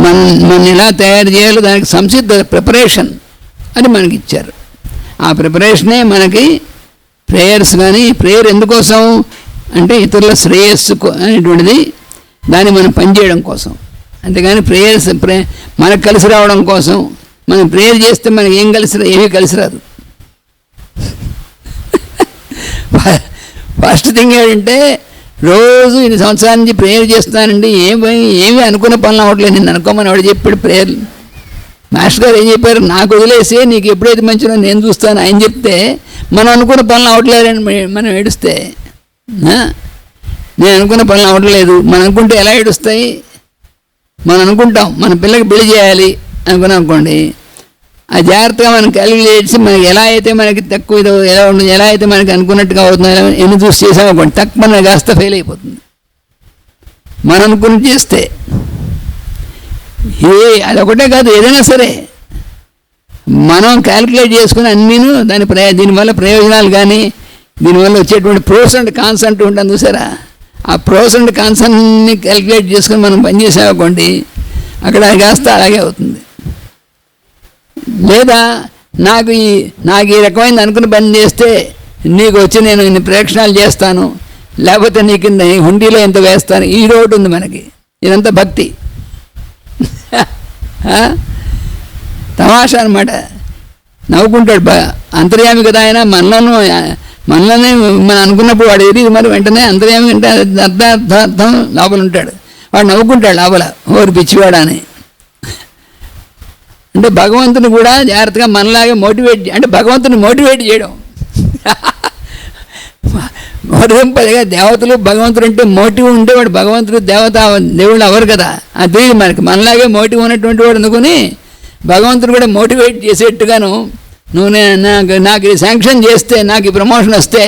మన ఎలా తయారు చేయాలో దానికి సంసిద్ధ ప్రిపరేషన్ అని మనకి ఇచ్చారు. ఆ ప్రిపరేషనే మనకి ప్రేయర్స్. కానీ ప్రేయర్ ఎందుకోసం అంటే ఇతరుల శ్రేయస్సు అనేటువంటిది దాన్ని మనం పనిచేయడం కోసం. అంతేగాని ప్రేయర్స్ మనకు కలిసి రావడం కోసం మనం ప్రేయర్ చేస్తే మనకి ఏమీ కలిసి రాదు. ఫస్ట్ థింగ్ ఏంటంటే రోజు 8 సంవత్సరాల నుంచి ప్రేయర్ చేస్తానండి, ఏమీ అనుకున్న పనులు అవ్వట్లేదు, నేను అనుకోమని వాడు చెప్పాడు ప్రేయర్. మాస్టర్ గారు ఏం చెప్పారు, నాకు వదిలేసి నీకు ఎప్పుడైతే మంచిదో నేను చూస్తాను ఆయన చెప్తే మనం అనుకున్న పనులు అవ్వట్లేదని మనం ఏడుస్తే, నేను అనుకున్న పనులు అవ్వట్లేదు మనం అనుకుంటే ఎలా ఏడుస్తాయి? మనం అనుకుంటాం మన పిల్లకి పెళ్లి చేయాలి అనుకున్నాం అనుకోండి, ఆ జాగ్రత్తగా మనం క్యాలిక్యులేట్ చేసి మనకి ఎలా అయితే మనకి తక్కువ ఇది ఎలా ఉంటుంది, ఎలా అయితే మనకి అనుకున్నట్టుగా అవుతుందో ఎన్ని చూసి చేసామనుకోండి తక్కువ మన కాస్త ఫెయిల్ అయిపోతుంది. మనం అనుకుని చేస్తే అదొకటే కాదు, ఏదైనా సరే మనం క్యాలిక్యులేట్ చేసుకుని అన్నీను దీనివల్ల ప్రయోజనాలు కానీ దీనివల్ల వచ్చేటువంటి ప్రోస్ అండ్ కాన్స్ అంటూ ఉంటాను చూసారా, ఆ ప్రోస్ అండ్ కాన్స్ అన్ని క్యాలిక్యులేట్ చేసుకుని మనం పనిచేసామనుకోండి అక్కడ కాస్త అలాగే అవుతుంది. లేదా నాకు ఈ రకమైన అనుకుని పని చేస్తే నీకు వచ్చి నేను ఇన్ని ప్రదక్షిణాలు చేస్తాను, లేకపోతే నీకు హుండీలో ఎంత వేస్తాను, ఈ రోడ్డు ఉంది మనకి. ఇదంతా భక్తి తమాషా అనమాట. నవ్వుకుంటాడు అంతర్యామి కదా ఆయన, మనలోనే మనం అనుకున్నప్పుడు వాడు ఏది మరి వెంటనే అంతర్యామి అంటే అర్థం లోపల ఉంటాడు, వాడు నవ్వుకుంటాడు లోపల, ఓరి పిచ్చివాడా అని. అంటే భగవంతుని కూడా జాగ్రత్తగా మనలాగే మోటివేట్, అంటే భగవంతుని మోటివేట్ చేయడం. మరింపదిగా దేవతలు భగవంతుడు అంటే మోటివ్ ఉంటే వాడు భగవంతుడు దేవుళ్ళు అవరు కదా, అది మనలాగే మోటివ్ ఉన్నటువంటి వాడు అనుకుని భగవంతుడు కూడా మోటివేట్ చేసేట్టుగాను, నువ్వు నాకు ఇది శాంక్షన్ చేస్తే నాకు ఈ ప్రమోషన్ వస్తే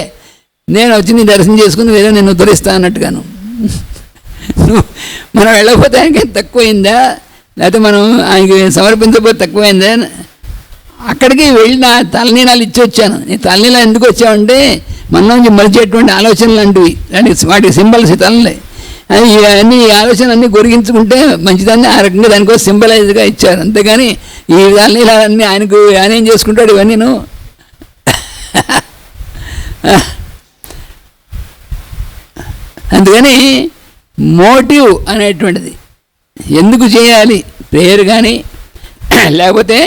నేను వచ్చి నీ దర్శనం చేసుకుని ఏదో నేను ఉద్ధరిస్తా అన్నట్టుగాను. మనం వెళ్ళకపోతే ఆయనకి తక్కువైందా, లేకపోతే మనం ఆయనకి సమర్పించకపోతే తక్కువైందా? అక్కడికి వెళ్ళిన తలనీలాలు ఇచ్చి వచ్చాను. నీ తలనీలా ఎందుకు వచ్చావంటే మనలోంచి మలిచేటువంటి ఆలోచనలు అంటివి, వాటి సింబల్స్ తలలే, ఇవన్నీ ఈ ఆలోచనలు అన్నీ గొరిగించుకుంటే మంచిదాన్ని ఆ రకంగా దానికోసం సింబలైజ్గా ఇచ్చారు. అంతేగాని ఈ తలనీలాలన్నీ ఆయన ఏం చేసుకుంటాడు ఇవన్నీ. అందుకని మోటివ్ అనేటువంటిది ఎందుకు చేయాలి ప్రేయర్ కానీ, లేకపోతే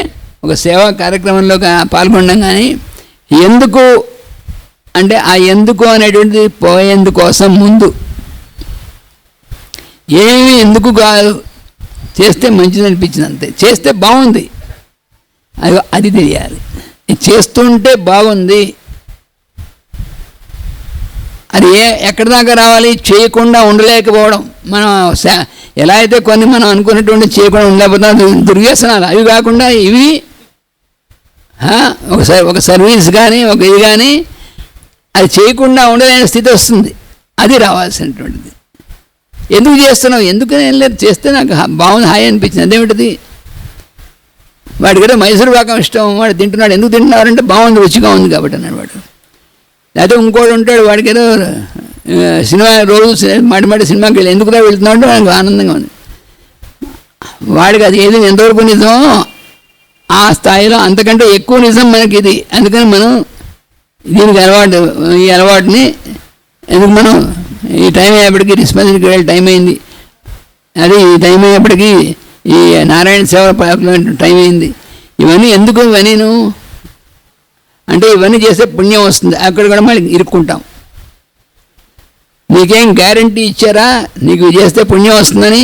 ఒక సేవా కార్యక్రమంలో పాల్గొనడం కానీ, ఎందుకు అంటే ఆ ఎందుకు అనేటువంటిది పోయేందుకోసం ముందు ఏమి ఎందుకు కాదు, చేస్తే మంచిది అనిపించింది అంతే, చేస్తే బాగుంది అది తెలియాలి. చేస్తుంటే బాగుంది అది ఎక్కడి దాకా రావాలి, చేయకుండా ఉండలేకపోవడం. మనం ఎలా అయితే కొన్ని మనం అనుకున్నటువంటి చేయకుండా ఉండలేకపోతే దుర్వ్యసనాలు, అవి కాకుండా ఇవి ఒక సర్వీస్ కానీ ఒక ఇది కానీ అది చేయకుండా ఉండలేని స్థితి వస్తుంది, అది రావాల్సినటువంటిది. ఎందుకు చేస్తున్నావు, ఎందుకని ఏం లేదు, చేస్తే నాకు బాగుంది హాయి అనిపించింది, అదేమిటిది. వాడికి ఏదో మైసూరు పాకం ఇష్టం, వాడు తింటున్నాడు, ఎందుకు తింటున్నారంటే బాగుంది రుచిగా ఉంది కాబట్టి అన్నాడు వాడు. లేకపోతే ఇంకోటి ఉంటాడు, వాడికి ఏదో సినిమా రోజు మాటి సినిమాకి వెళ్ళి ఎందుకులా వెళ్తున్నాడు వాడికి ఆనందంగా ఉంది. వాడికి అది ఏది ఎంతవరకు నిజమో ఆ స్థాయిలో అంతకంటే ఎక్కువ నిజం మనకి ఇది. అందుకని మనం దీనికి ఈ అలవాటుని ఎందుకు మనం ఈ టైం అయ్యేప్పటికీ డిస్పెన్సరీకి వెళ్ళి టైం అయింది, అది ఈ టైం అయ్యేప్పటికీ ఈ నారాయణ సేవ టైం అయింది. ఇవన్నీ ఎందుకు ఇవన్నీను అంటే ఇవన్నీ చేస్తే పుణ్యం వస్తుంది, అక్కడ కూడా మళ్ళీ ఇరుక్కుంటాం. నీకేం గ్యారంటీ ఇచ్చారా నీకు చేస్తే పుణ్యం వస్తుందని?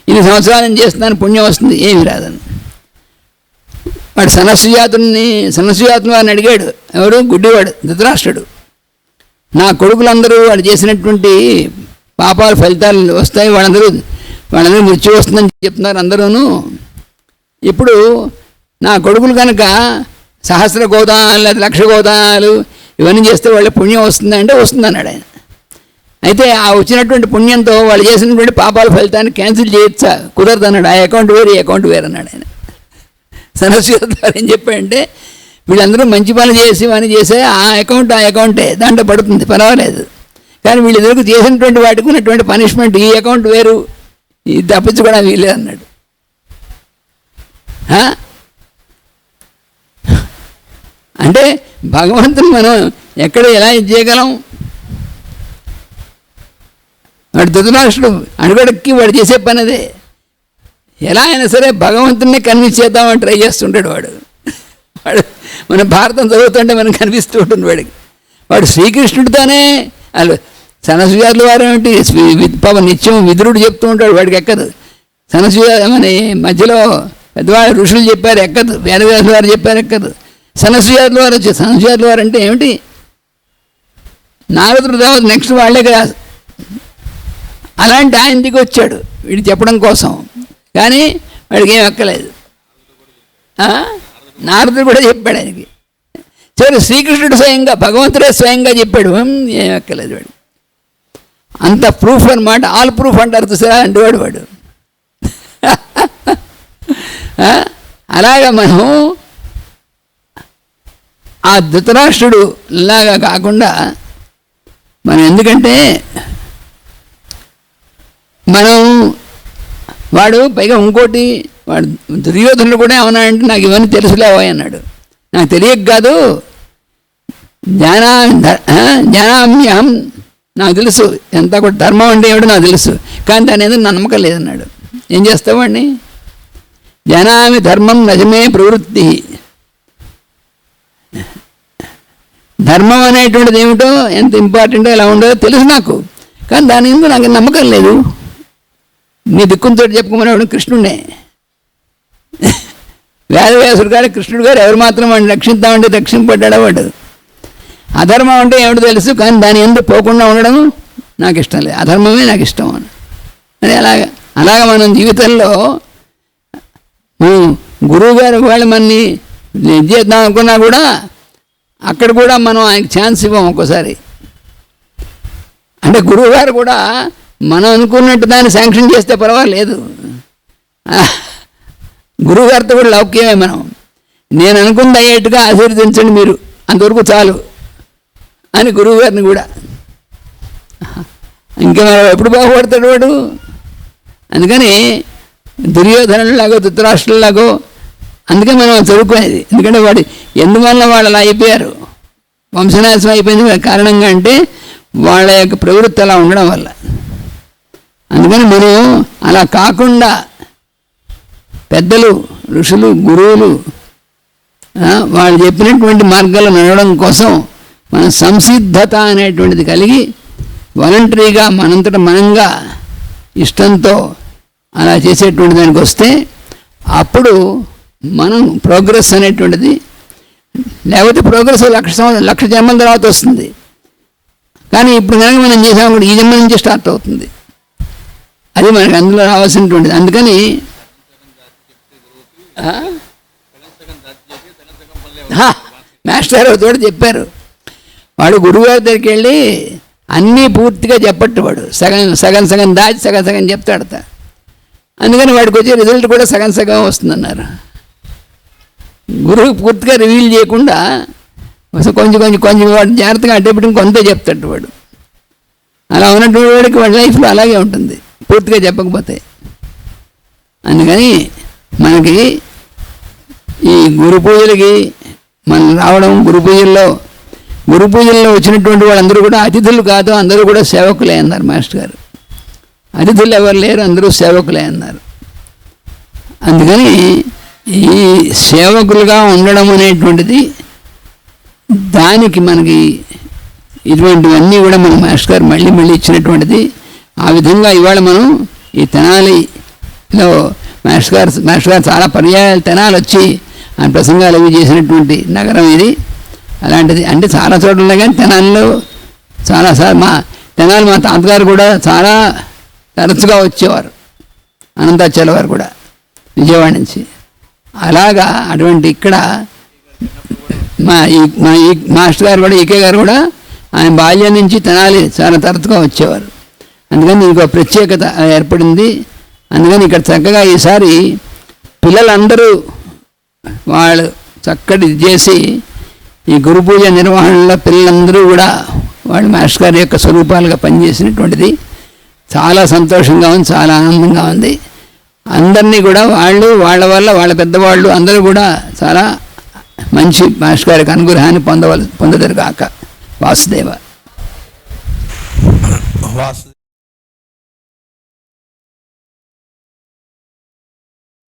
ఇన్ని సంవత్సరాలు నేను చేస్తున్నాను పుణ్యం వస్తుంది, ఏమి రాదని. వాడు సనస్సుజాతుని వారిని అడిగాడు, ఎవడు? గుడ్డివాడు ధృతరాష్ట్రుడు. నా కొడుకులందరూ వాడు చేసినటువంటి పాపాల ఫలితాలు వస్తాయి, వాళ్ళందరూ మృత్యు వస్తుందని చెప్తున్నారు అందరూను. ఇప్పుడు నా కొడుకులు కనుక సహస్ర గోదానాలు లేదా 1,00,000 గోదానాలు ఇవన్నీ చేస్తే వాళ్ళ పుణ్యం వస్తుందంటే వస్తుందన్నాడు ఆయన. అయితే ఆ వచ్చినటువంటి పుణ్యంతో వాళ్ళు చేసినటువంటి పాపాల ఫలితాన్ని క్యాన్సిల్ చేయొచ్చా? కుదరదు అన్నాడు. ఆ అకౌంట్ వేరు ఈ అకౌంట్ వేరు అన్నాడు ఆయన. సరస్వతి గారు ఏం చెప్పాడంటే వీళ్ళందరూ మంచి పనులు చేసి పని చేసే ఆ అకౌంటే దాంట్లో పడుతుంది, పర్వాలేదు. కానీ వీళ్ళిద్దరికి చేసినటువంటి వాటికి ఉన్నటువంటి పనిష్మెంట్ ఈ అకౌంట్ వేరు, ఇది తప్పించుకోవడం వీలేదు అన్నాడు. అంటే భగవంతుని మనం ఎక్కడ ఎలా చేయగలం? వాడు ధృతరాష్ట్రుడు అడుగడుక్కి వాడు చేసే పని అదే. ఎలా అయినా సరే భగవంతుడిని కన్విన్స్ చేద్దామని ట్రై చేస్తుంటాడు వాడు. మన భారతం చదువుతుంటే మనకు కనిపిస్తూ ఉంటుంది వాడికి. వాడు శ్రీకృష్ణుడితోనే వాళ్ళు సనస్సుజాతుల వారు ఏమిటి పాప నిత్యం విదురుడు చెప్తూ ఉంటాడు, వాడికి ఎక్కదు. సనస్సుజాతమని మధ్యలో పెద్దవాళ్ళు ఋషులు చెప్పారు ఎక్కదు, వేదవ్యాసుల వారు చెప్పారు ఎక్కదు. సనస్సుజాతుల వారు వచ్చారు. సనస్సుజాతుల వారు అంటే ఏమిటి? నారదుడు తర్వాత నెక్స్ట్ వాళ్ళే కదా. అలాంటి ఆయన దిగి వచ్చాడు వీడు చెప్పడం కోసం, కానీ వాడికి ఏం ఎక్కలేదు. నారదుడు కూడా చెప్పాడు ఆయనకి. చివరి శ్రీకృష్ణుడు స్వయంగా భగవంతుడే స్వయంగా చెప్పాడు, ఏం ఎక్కలేదు వాడు. అంత ప్రూఫ్ అనమాట, ఆల్ ప్రూఫ్ అంటారు చూసారా అంటేవాడు వాడు. అలాగా మనం ఆ ధృతరాష్ట్రుడు లాగా కాకుండా మనం, ఎందుకంటే మనం వాడు పైగా ఇంకోటి వాడు దుర్యోధనుడు కూడా ఏమన్నాడంటే నాకు ఇవన్నీ తెలుసులేవో అన్నాడు. నాకు తెలియక కాదు, జ్ఞానామ్యహం నాకు తెలుసు, ఎంత కూడా ధర్మం అంటే ఏమిటో నాకు తెలుసు, కానీ దాని ఏదో నమ్మకం లేదన్నాడు. ఏం చేస్తావాడిని? జనామి ధర్మం నజమే ప్రవృత్తి. ధర్మం అనేటువంటిది ఏమిటో ఎంత ఇంపార్టెంటో ఎలా ఉండదో తెలుసు నాకు, కానీ దాని మీద నాకు నమ్మకం లేదు. నీ దిక్కుంతో చెప్పుకోమనేవాడు కృష్ణుడే. వేదవ్యాసుడు గారు కృష్ణుడు గారు ఎవరు మాత్రం వాడిని రక్షిద్దామంటే రక్షింపడ్డాడు వాడు. అధర్మం అంటే ఏమిటో తెలుసు, కానీ దాని ఎందుకు పోకుండా ఉండడం నాకు ఇష్టం లేదు, అధర్మమే నాకు ఇష్టం అని. అది అలాగా మనం జీవితంలో గురువు గారు వాళ్ళు మనని చేద్దాం అనుకున్నా కూడా అక్కడ కూడా మనం ఆయనకి ఛాన్స్ ఇవ్వం ఒక్కోసారి. అంటే గురువు గారు కూడా మనం అనుకున్నట్టు దాన్ని శాంక్షన్ చేస్తే పర్వాలేదు. గురువుగారితో కూడా లౌక్యమే మనం. నేను అనుకుంది అయ్యేట్టుగా ఆశీర్వదించండి మీరు, అంతవరకు చాలు అని గురువుగారిని కూడా. ఇంకా మనం ఎప్పుడు బాగుపడతాడు వాడు? అందుకని దుర్యోధనులాగో ధృతరాష్ట్రులాగో అందుకే మనం చదువుకునేది. ఎందుకంటే వాడు ఎందువల్ల వాళ్ళు అలా అయిపోయారు, వంశనాశం అయిపోయింది కారణంగా అంటే వాళ్ళ యొక్క ప్రవృత్తి అలా ఉండడం వల్ల. అందుకని మనం అలా కాకుండా పెద్దలు, ఋషులు, గురువులు వాళ్ళు చెప్పినటువంటి మార్గాల్లో నడవడం కోసం మన సంసిద్ధత అనేటువంటిది కలిగి వాలంటరీగా మనంతట మనంగా ఇష్టంతో అలా చేసేటువంటి దానికి వస్తే అప్పుడు మనం ప్రోగ్రెస్ అనేటువంటిది, లేకపోతే ప్రోగ్రెస్ 1,00,000 జన్మల తర్వాత వస్తుంది. కానీ ఇప్పుడు కనుక మనం చేసాము కూడా ఈ జన్మ నుంచి స్టార్ట్ అవుతుంది. అది మనకి అందులో రావాల్సినటువంటిది. అందుకని మాస్టర్ తోటి చెప్పారు, వాడు గురువుగారి దగ్గరికి వెళ్ళి అన్నీ పూర్తిగా చెప్పట్టు, వాడు సగం సగం దాచి సగం చెప్తాడట. అందుకని వాడికి వచ్చే రిజల్ట్ కూడా సగం వస్తుందన్నారు. గురువు పూర్తిగా రివీల్ చేయకుండా కొంచెం వాడు జాగ్రత్తగా అడ్డపెట్టుకుని కొంత చెప్తాడు వాడు. అలా ఉన్నటువంటి వాడికి వాడి లైఫ్లో అలాగే ఉంటుంది పూర్తిగా చెప్పకపోతే. అందుకని మనకి ఈ గురు పూజలకి మనం రావడం, గురు పూజల్లో గురు పూజల్లో వచ్చినటువంటి వాళ్ళందరూ కూడా అతిథులు కాదు, అందరూ కూడా సేవకులే అన్నారు మాస్టర్ గారు. అతిథులు ఎవరు లేరు, అందరూ సేవకులే అన్నారు. అందుకని ఈ సేవకులుగా ఉండడం అనేటువంటిది, దానికి మనకి ఇటువంటివన్నీ కూడా మన మాస్టర్ గారు మళ్ళీ మళ్ళీ ఇచ్చినటువంటిది. ఆ విధంగా ఇవాళ మనం ఈ తెనాలిలో మాస్టర్ గారు చాలా పర్యాయాలు తెనాలి వచ్చి ఆయన ప్రసంగాలు అవి చేసినటువంటి నగరం ఇది. అలాంటిది అంటే చాలా చోట్ల కానీ తెనాలిలో చాలాసార్లు మా తాతగారు కూడా చాలా తరచుగా వచ్చేవారు, అనంతాచార్య వారు కూడా విజయవాడ నుంచి. అలాగా అటువంటి ఇక్కడ మా మాస్టర్ గారు కూడా, ఈకే గారు కూడా ఆయన బాల్యం నుంచి తెనాలి చాలా తరచుగా వచ్చేవారు. అందుకని ఇంకో ప్రత్యేకత ఏర్పడింది. అందుకని ఇక్కడ చక్కగా ఈసారి పిల్లలందరూ వాళ్ళు చక్కటి చేసి ఈ గురు పూజ నిర్వహణలో పిల్లలందరూ కూడా వాళ్ళు మాస్టర్ గారి యొక్క స్వరూపాలుగా పనిచేసినటువంటిది చాలా సంతోషంగా ఉంది, చాలా ఆనందంగా ఉంది. అందరినీ కూడా వాళ్ళ వల్ల వాళ్ళ పెద్దవాళ్ళు అందరూ కూడా చాలా మంచి మాస్టర్ గారికి అనుగ్రహాన్ని పొందదరు కాక. వాసుదేవ.